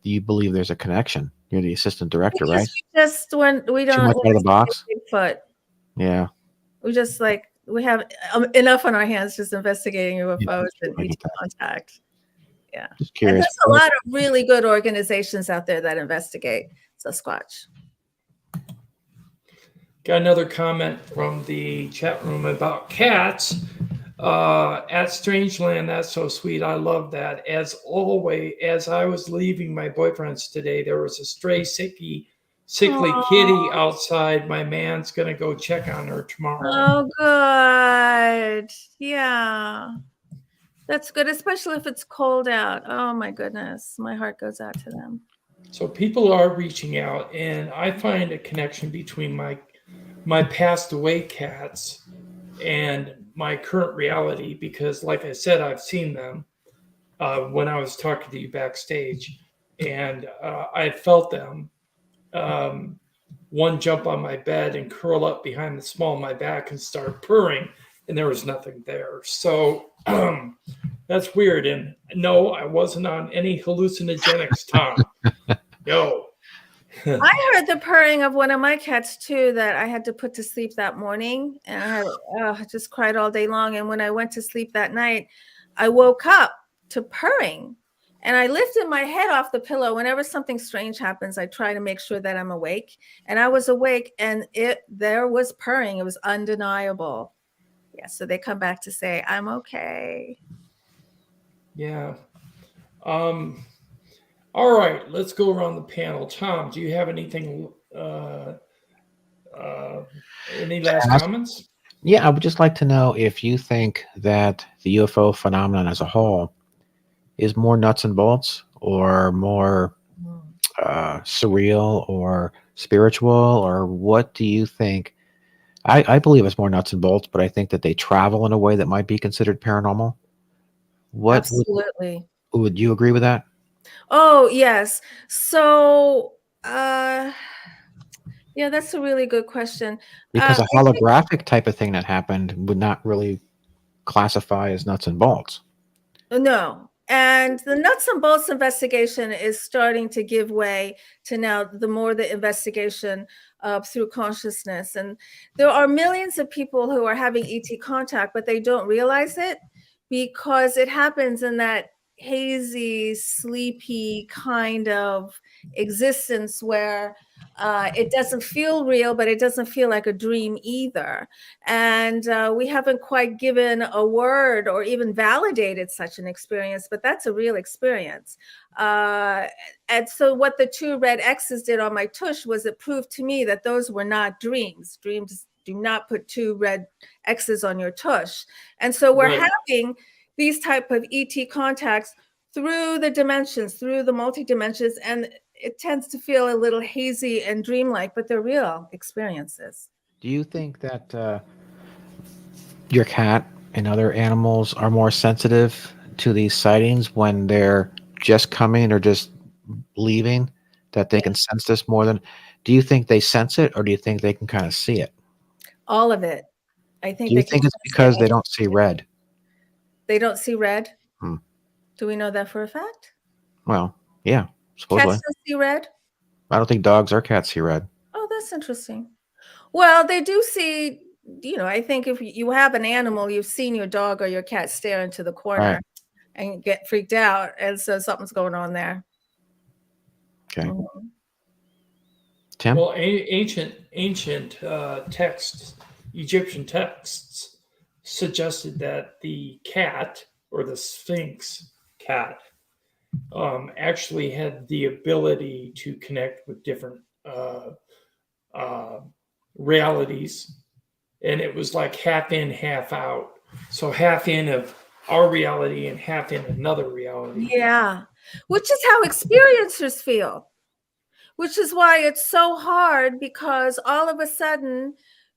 you believe there's a connection? You're the assistant director, right? Because we Too much don't out of the box. Bigfoot. Yeah. We just we have enough on our hands just investigating UFOs and I ET get that. contact. Yeah. Just And curious. there's a lot of really good organizations out there that investigate Sasquatch. Got another comment from the chat room about cats. At Strangeland, that's so sweet. I love that. As always, as I was leaving my boyfriend's today, there was a stray sickly Aw. kitty outside. My man's gonna go check on her tomorrow. Oh, good. Yeah. That's good, especially if it's cold out. Oh my goodness. My heart goes out to them. So people are reaching out, and I find a connection between my passed away cats and my current reality because, like I said, I've seen them when I was talking to you backstage, and I felt them. One jump on my bed and curl up behind the small of my back and start purring, and there was nothing there. So that's weird. And no, I wasn't on any hallucinogenics, Tom. No. I heard the purring of one of my cats too that I had to put to sleep that morning, and I just cried all day long. And when I went to sleep that night, I woke up to purring, and I lifted my head off the pillow. Whenever something strange happens, I try to make sure that I'm awake, and I was awake, and there was purring. It was undeniable. Yeah, so they come back to say I'm okay. Yeah. All right, let's go around the panel. Tom, do you have anything? Any last comments? Yeah, I would just like to know if you think that the UFO phenomenon as a whole is more nuts and bolts or more surreal or spiritual, or what do you think? I believe it's more nuts and bolts, but I think that they travel in a way that might be considered paranormal. Absolutely. Would you agree with that? Oh, yes. So, yeah, that's a really good question. Because a I think holographic type of thing that happened would not really classify as nuts and bolts. no. And the nuts and bolts investigation is starting to give way to now the more the investigation through consciousness. And there are millions of people who are having ET contact, but they don't realize it because it happens in that hazy, sleepy kind of existence where it doesn't feel real, but it doesn't feel like a dream either. And we haven't quite given a word or even validated such an experience, but that's a real experience. And so what the 2 red X's did on my tush was it proved to me that those were not dreams. Dreams do not put 2 red X's on your tush. And so we're having these type of ET contacts through the dimensions, through the multi-dimensions, and it tends to feel a little hazy and dreamlike, but they're real experiences. Do you think that your cat and other animals are more sensitive to these sightings when they're just coming or just leaving, that they can sense this more than? Do you think they sense it, or do you think they can kind of see it? All of it. I think Do you they can think it's sense because it. they don't see red? They don't see red? Hmm. Do we know that for a fact? Well, yeah, Cats supposedly. don't see red? I don't think dogs or cats see red. Oh, that's interesting. Well, they do see, I think if you have an animal, you've seen your dog or your cat stare into the corner Right. and get freaked out, and so something's going on there. Okay. Mhm. Tim? Well, ancient texts, Egyptian texts, suggested that the cat or the Sphinx cat actually had the ability to connect with different realities, and it was like half in, half out. So half in of our reality and half in another reality. Yeah, which is how experiencers feel. Which is why it's so hard, because all of a sudden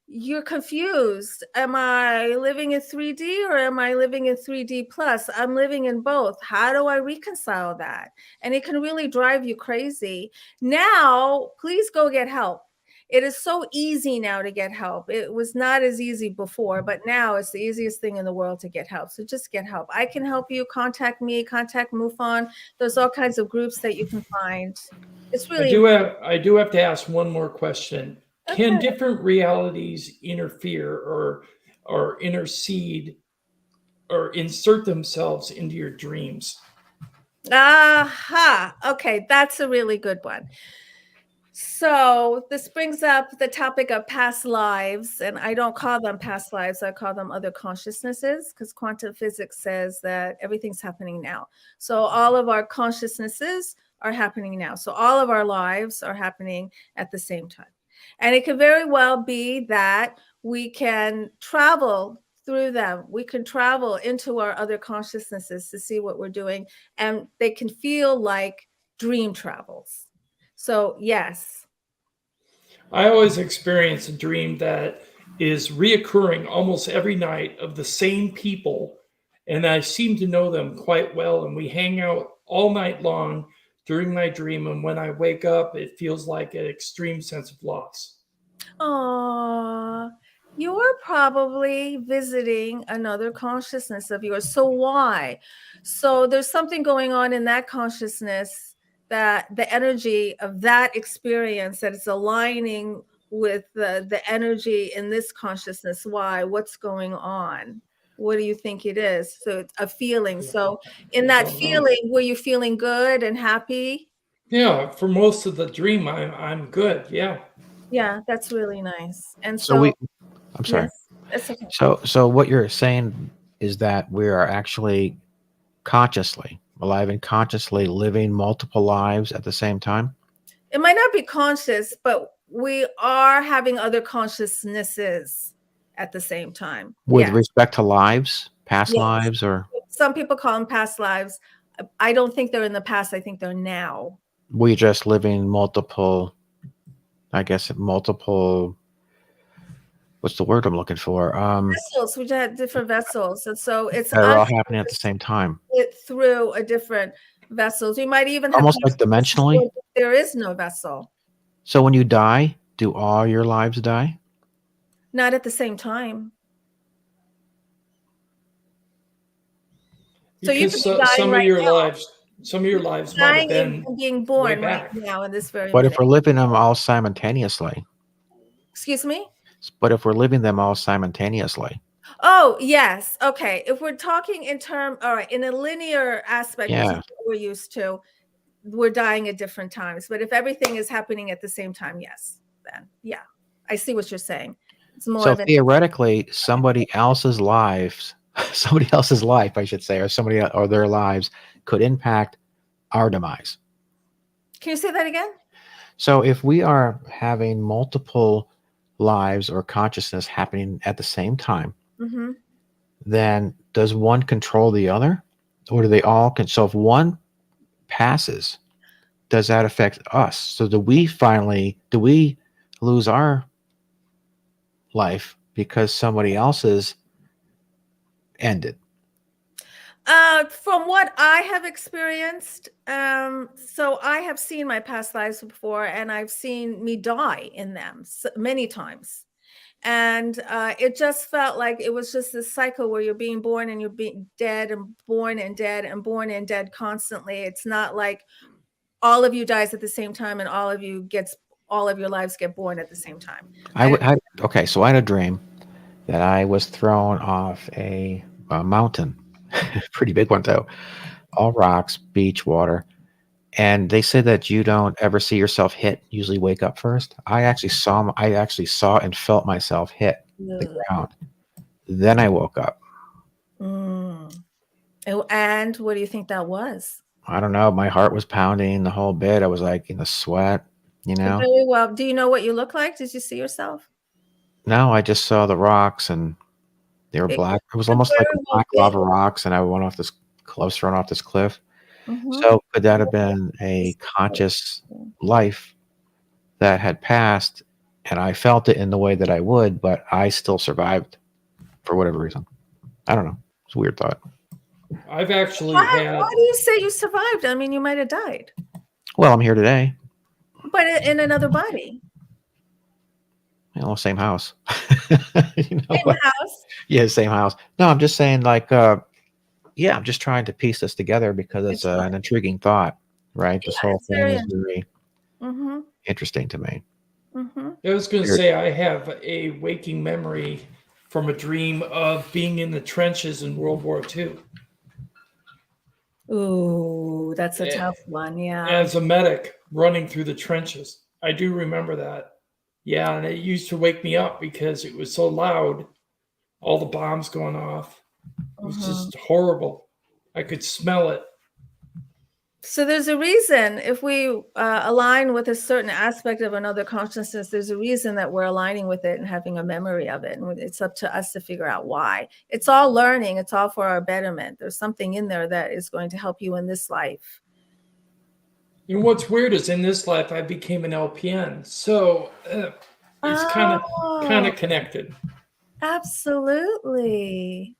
you're confused. Am I living in 3D or am I living in 3D plus? I'm living in both. How do I reconcile that? And it can really drive you crazy. Now, please go get help. It is so easy now to get help. It was not as easy before, but now it's the easiest thing in the world to get help. So just get help. I can help you. Contact me, contact MUFON. There's all kinds of groups that you can find. It's I really do have to ask one more question. Can okay. different realities interfere or intercede or insert themselves into your dreams? Aha. Okay, that's a really good one. So this brings up the topic of past lives, and I don't call them past lives, I call them other consciousnesses, because quantum physics says that everything's happening now. So all of our consciousnesses are happening now. So all of our lives are happening at the same time. And it could very well be that we can travel through them. We can travel into our other consciousnesses to see what we're doing, and they can feel like dream travels. So, yes. I always experience a dream that is reoccurring almost every night of the same people, and I seem to know them quite well. And we hang out all night long during my dream. And when I wake up, it feels like an extreme sense of loss. Aw, you're probably visiting another consciousness of yours. So, why? So, there's something going on in that consciousness that the energy of that experience, that it's aligning with the energy in this consciousness. Why? What's going on? What do you think it is? So it's a feeling. So in that feeling, were you feeling good and happy? Yeah, for most of the dream, I'm good. Yeah. Yeah, that's really nice. And So so, I'm sorry. yes, it's okay. So what you're saying is that we are actually consciously, alive and consciously living multiple lives at the same time? It might not be conscious, but we are having other consciousnesses at the same time. With Yes. respect to lives, past Yes. lives, or Some people call them past lives. I don't think they're in the past. I think they're now. we just living multiple, I guess, multiple, what's the word I'm looking for? Vessels. We had different vessels. And so it's That are us all happening at the same time. it through a different vessels. We might even have Almost like consciousness dimensionally. where there is no vessel. So when you die, do all your lives die? Not at the same time. So you could Because be dying some of right your now. lives, some of your lives might have Dying been and being way born right back. now in this very But if minute. we're living them all simultaneously, Excuse me? but if we're living them all simultaneously, Oh, yes. Okay. If we're talking in all right, in a linear aspect, which is yeah. what we're used to, we're dying at different times. But if everything is happening at the same time, yes, then yeah, I see what you're saying. It's more So of an theoretically, somebody else's lives, somebody else's life, I should say, or somebody or their lives could impact our demise. Can you say that again? So if we are having multiple lives or consciousness happening at the same time, Mm-hmm. then does one control the other, or do they all so if one passes, does that affect us? So do we lose our life because somebody else's ended? From what I have experienced, so I have seen my past lives before, and I've seen me die in them many times. And it just felt like it was just this cycle where you're being born and you're being dead and born and dead and born and dead constantly. It's not like all of you dies at the same time and all of your lives get born at the same time. Okay, so I had a dream that I was thrown off a mountain, pretty big one though, all rocks, beach, water. And they say that you don't ever see yourself hit, usually wake up first. I actually saw and felt myself hit the Ugh. ground. Then I woke up. Mm. And what do you think that was? I don't know. My heart was pounding the whole bit. I was like in the sweat, you know? Very well. Do you know what you look like? Did you see yourself? No, I just saw the rocks and they were It black. It was could almost like very well black be. lava rocks, and I went off this cliff, thrown off this cliff. Mhm. So could that have been a conscious life that had passed, and I felt it in the way that I would, but I still survived for whatever reason? I don't know. It's a weird thought. I've actually had. Why do you say you survived? I mean, you might have died, Well, I'm here today. but in another body. Same house. Same house. Yeah, same house. No, I'm just saying, like, yeah, I'm just trying to piece this together because it's an intriguing thought, right? This whole thing is very interesting to me. I was going to say I have a waking memory from a dream of being in the trenches in World War II. Ooh, that's a tough one. Yeah. As a medic running through the trenches. I do remember that. Yeah, and it used to wake me up because it was so loud. All the bombs going off. It was just horrible. I could smell it. So there's a reason, if we align with a certain aspect of another consciousness, there's a reason that we're aligning with it and having a memory of it. And it's up to us to figure out why. It's all learning. It's all for our betterment. There's something in there that is going to help you in this life. You know, what's weird is in this life, I became an LPN. So it's kind of connected. Absolutely.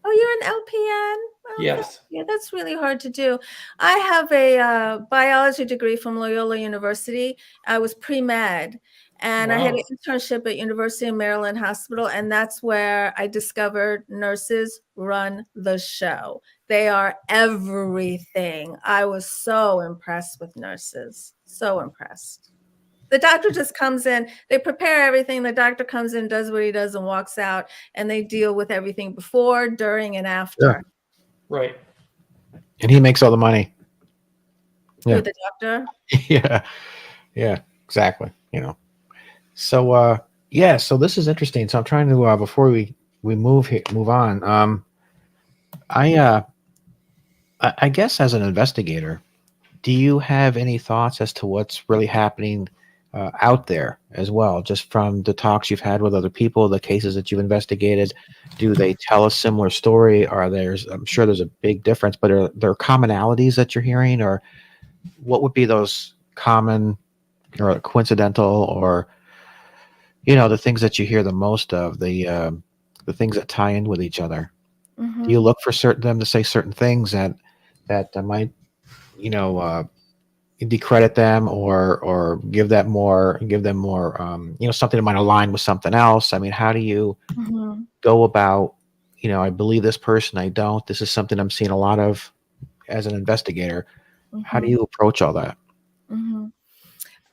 Oh, you're an LPN? Oh, Yes. That's really hard to do. I have a biology degree from Loyola University. I was pre-med, And I had Wow. an internship at University of Maryland Hospital, and that's where I discovered nurses run the show. They are everything. I was so impressed with nurses, so impressed. The doctor just comes in, they prepare everything. The doctor comes in, does what he does, and walks out, and they deal with everything before, during, and after. Sure. Right. And he makes all the money. Yeah. Who, the doctor? Yeah, exactly. So yeah, so this is interesting. So I'm trying to before we move on. I guess as an investigator, do you have any thoughts as to what's really happening out there as well? Just from the talks you've had with other people, the cases that you've investigated, do they tell a similar story? I'm sure there's a big difference, but are there commonalities that you're hearing, or what would be those common or coincidental, or the things that you hear the most of, the things that tie in with each other? Do you look for them to say certain things that might decredit them, or give them more something that might align with something else? I mean, how do you go about, I believe this person, I don't, this is something I'm seeing a lot of as an investigator. How do you approach all that?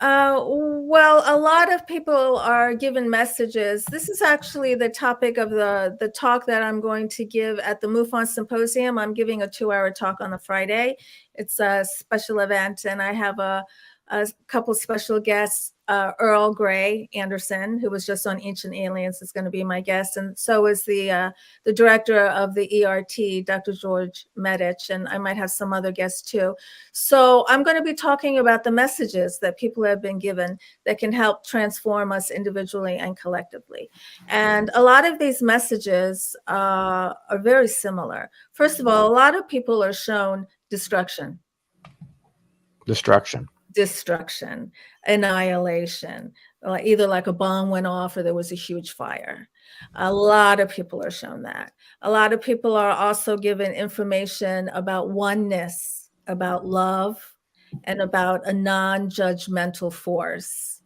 Well, a lot of people are given messages. This is actually the topic of the talk that I'm going to give at the MUFON Symposium. I'm giving a 2-hour talk on a Friday. It's a special event, and I have a couple special guests. Earl Grey Anderson, who was just on Ancient Aliens, is going to be my guest, and so is the director of the ERT, Dr. George Medich, and I might have some other guests too. So I'm going to be talking about the messages that people have been given that can help transform us individually and collectively. And a lot of these messages are very similar. First of all, a lot of people are shown destruction, annihilation, either like a bomb went off or there was a huge fire. A lot of people are shown that. A lot of people are also given information about oneness, about love, and about a non-judgmental force.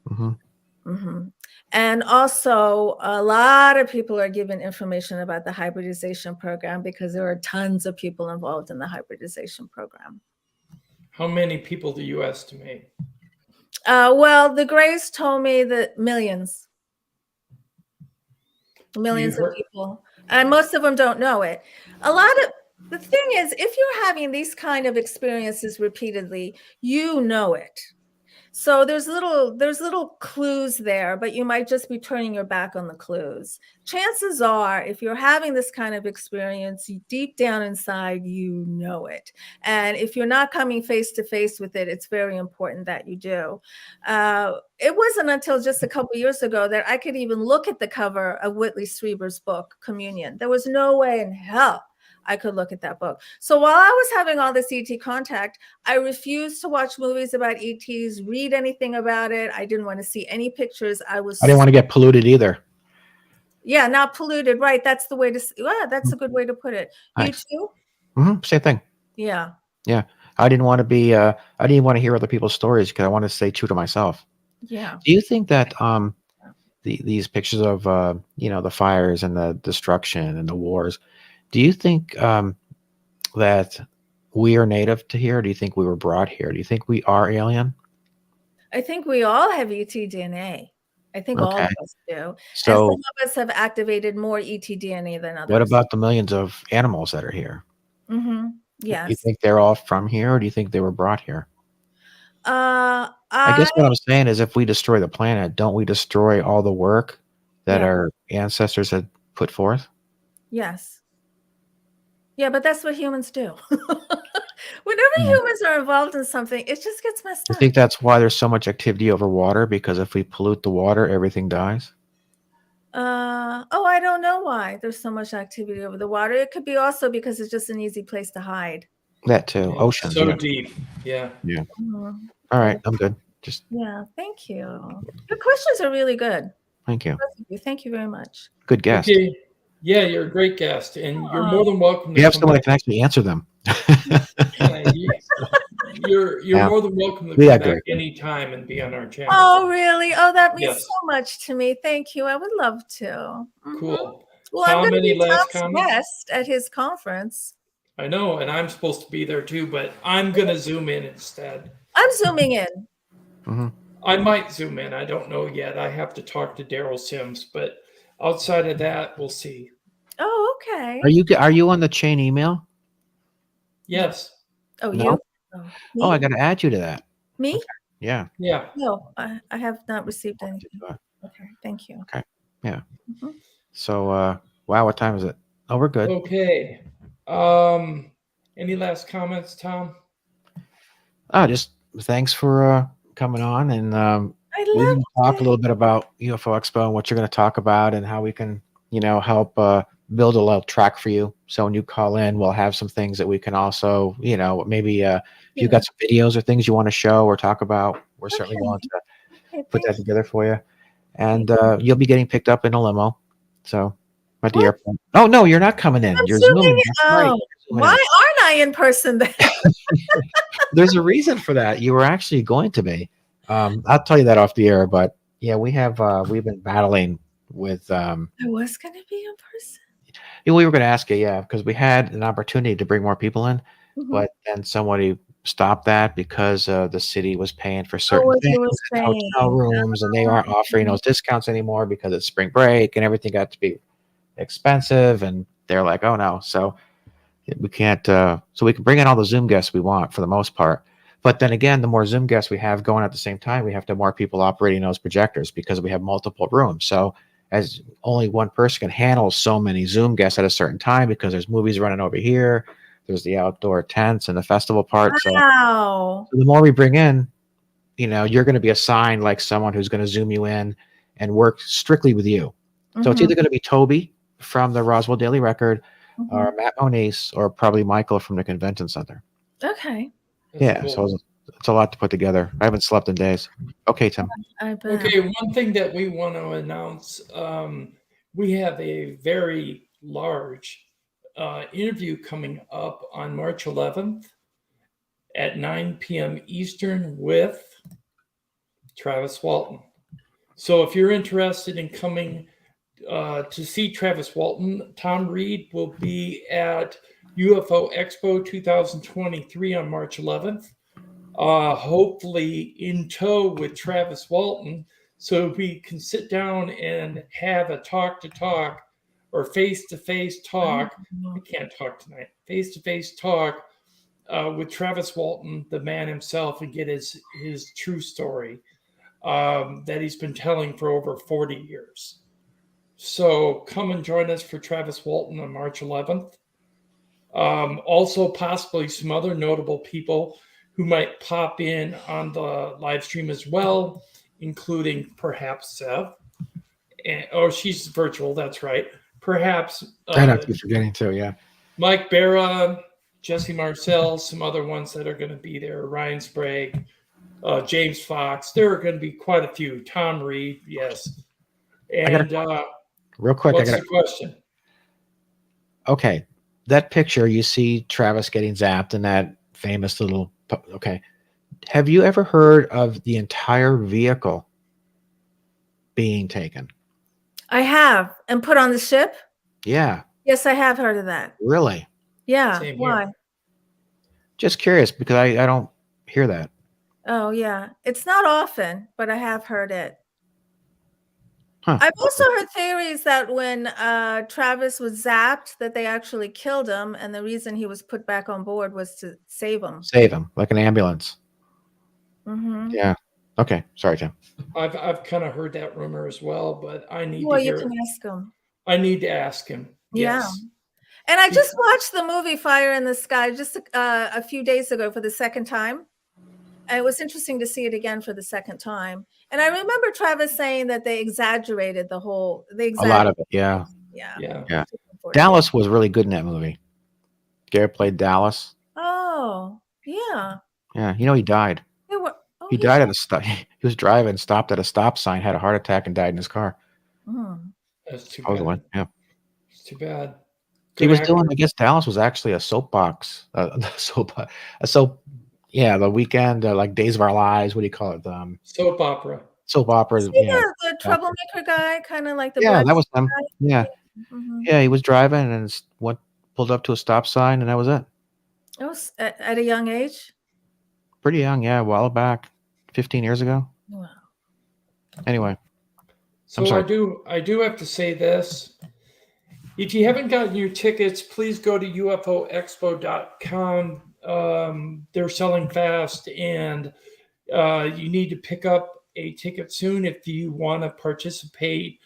And also, a lot of people are given information about the hybridization program, because there are tons of people involved in the hybridization program. How many people do you estimate? Well, the Greys told me that millions of people, and most of them don't know it. The thing is, if you're having these kind of experiences repeatedly, you know it. So there's little clues there, but you might just be turning your back on the clues. Chances are, if you're having this kind of experience, deep down inside, you know it. And if you're not coming face to face with it, it's very important that you do. It wasn't until just a couple years ago that I could even look at the cover of Whitley Strieber's book, Communion. There was no way in hell I could look at that book. So while I was having all this ET contact, I refused to watch movies about ETs, read anything about it. I didn't want to see any pictures. I didn't want to get polluted either. Yeah, not polluted. Right. That's the way to, that's a good way to put it. Nice. You too? Same thing. Yeah. Yeah. I didn't want to hear other people's stories, because I wanted to stay true to myself. Yeah. Do you think that these pictures of the fires and the destruction and the wars, do you think that we are native to here? Or do you think we were brought here? Do you think we are alien? I think we all have ET DNA. I think all of us do. So, and some of us have activated more ET DNA than others. What about the millions of animals that are here? Yes. Do you think they're all from here, or do you think they were brought here? I guess what I'm saying is, if we destroy the planet, don't we destroy all the work that our ancestors had put forth? Yes. Yeah, but that's what humans do. Whenever humans are involved in something, it just gets messed up. I think that's why there's so much activity over water, because if we pollute the water, everything dies. I don't know why there's so much activity over the water. It could be also because it's just an easy place to hide. That too. Oceans. So deep. Yeah. Yeah. All right. I'm good. Thank you. Your questions are really good. Thank you. Thank you very much. Good guest. Okay. Yeah, you're a great guest, and you're more than welcome. You have someone that can actually answer them. You're Yeah. more than welcome to We come had back great. anytime and be on our channel. Oh, really? Oh, that means Yes. so much to me. Thank you. I would love to. Mhm. Cool. Well, I'm Tom, going to any be last Tom's comments? guest at his conference. I know, and I'm supposed to be there too, but I'm going to Zoom in instead. I'm zooming in. Mm-hmm. I might Zoom in. I don't know yet. I have to talk to Daryl Sims, but outside of that, we'll see. Oh, okay. Are you on the chain email? Yes. Oh, No? you? Oh, I Me? got to add you to that. Me? Yeah. Yeah. No, I have not received anything. Okay, thank you. Okay. Yeah. Mhm. So, wow, what time is it? Oh, we're good. Okay. Any last comments, Tom? Oh, just thanks for coming on, and I we love can talk a it. little bit about UFO Expo and what you're going to talk about, and how we can, help build a little track for you. So when you call in, we'll have some things that we can also, maybe if you got some videos or things you want to show or talk about, we're certainly willing to Okay, put that thank together for you. And you'll be getting picked up in a limo. So at the What? airport. Oh no, you're not coming in. I'm You're zooming zooming. in. That's right. Oh, You're zooming why in. aren't I in person then? There's a reason for that. You were actually going to be. I'll tell you that off the air, but yeah, we've been battling with I was going to be in person. we were going to ask you, yeah, because we had an opportunity to bring more people in, Mhm. but then somebody stopped that because the city was paying for Oh, certain what things you were and saying. hotel rooms, and they aren't offering those discounts anymore because it's spring break and everything got to be expensive, and they're like, oh no, so we can't. So we can bring in all the Zoom guests we want for the most part. But then again, the more Zoom guests we have going at the same time, we have to have more people operating those projectors because we have multiple rooms. So as only one person can handle so many Zoom guests at a certain time, because there's movies running over here, there's the outdoor tents and the festival part. So Wow. the more we bring in, you're going to be assigned like someone who's going to Zoom you in and work strictly with you. So it's Mhm, either going to be Toby from the Roswell Daily Record, or mhm. Matt Moniz, or probably Michael from the convention center. Okay. That's Yeah, cool. so it's a lot to put together. I haven't slept in days. Okay, Tim. I bet. Okay, one thing that we want to announce, we have a very large interview coming up on March 11th at 9 p.m. Eastern with Travis Walton. So if you're interested in coming to see Travis Walton, Tom Reed will be at UFO Expo 2023 on March 11th. Hopefully in tow with Travis Walton, so we can sit down and have a talk to talk or face to face talk. I can't talk tonight. Face to face talk with Travis Walton, the man himself, and get his true story that he's been telling for over 40 years. So come and join us for Travis Walton on March 11th. Also, possibly some other notable people who might pop in on the live stream as well, including perhaps Sev. She's virtual, that's right. Perhaps I know, keep forgetting too. Yeah. Mike Barra, Jesse Marcel, some other ones that are going to be there. Ryan Sprague, James Fox. There are going to be quite a few. Tom Reed, yes. And real quick, what's the question? Okay, that picture you see Travis getting zapped in that famous little. Okay, have you ever heard of the entire vehicle being taken? I have. And put on the ship? Yeah. Yes, I have heard of that. Really? Yeah. Same Why? here. Just curious, because I don't hear that. Oh, yeah. It's not often, but I have heard it. Huh. I've also heard theories that when Travis was zapped, that they actually killed him, and the reason he was put back on board was to save him. Save him, like an ambulance. Mm-hmm. Yeah. Okay. Sorry, Tim. I've kind of heard that rumor as well, but I need Well, to you hear can it. ask him. I need to ask him. Yeah. Yes. And I just watched the movie Fire in the Sky just a few days ago for the second time. And it was interesting to see it again for the second time. And I remember Travis saying that they exaggerated a lot of it. Yeah. Yeah. Dallas was really good in that movie. Garrett played Dallas. Oh, yeah. Yeah. He died. He died at a stop. He was driving, stopped at a stop sign, had a heart attack, and died in his car. That's too Supposedly. bad. Yeah. It's too bad. He was doing. I guess Dallas was actually a soapbox. A soap. Yeah, the weekend, like Days of Our Lives. What do you call it? Soap opera. Soap opera. See Yeah, the troublemaker guy, kind of like the yeah, black that was him. guy? Yeah, Mhm. yeah, he was driving and pulled up to a stop sign, and that was it. It was at a young age. Pretty young, yeah, a while back, 15 years ago. Wow. Anyway, So sorry. I do have to say this. If you haven't gotten your tickets, please go to ufoexpo.com. They're selling fast, and you need to pick up a ticket soon if you want to participate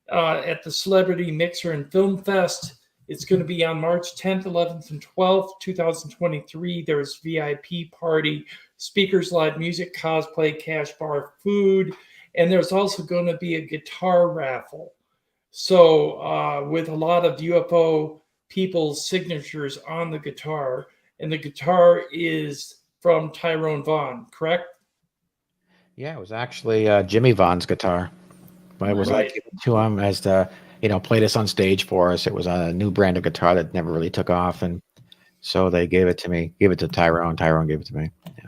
at the Celebrity Mixer and Film Fest. It's going to be on March 10th, 11th, and 12th, 2023. There's VIP party, speakers, live music, cosplay, cash bar, food, and there's also going to be a guitar raffle. So with a lot of UFO people's signatures on the guitar, and the guitar is from Tyrone Vaughn, correct? Yeah, it was actually Jimmy Vaughn's guitar. But it was Right. like given to him as the, play this on stage for us. It was a new brand of guitar that never really took off, and so they gave it to me. Gave it to Tyrone. Tyrone gave it to me. Yeah.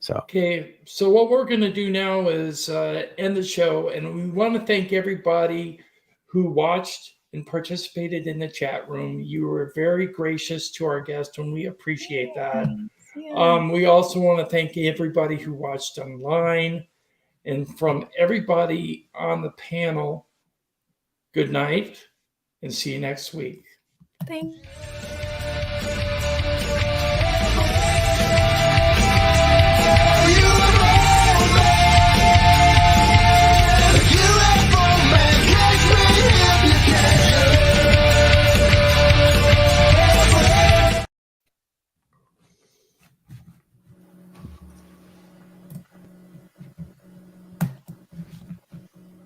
So Okay, so what we're going to do now is end the show, and we want to thank everybody who watched and participated in the chat room. You were very gracious to our guest, and we appreciate that. Yeah. We also want to thank everybody who watched online, and from everybody on the panel, good night, and see you next week. Thank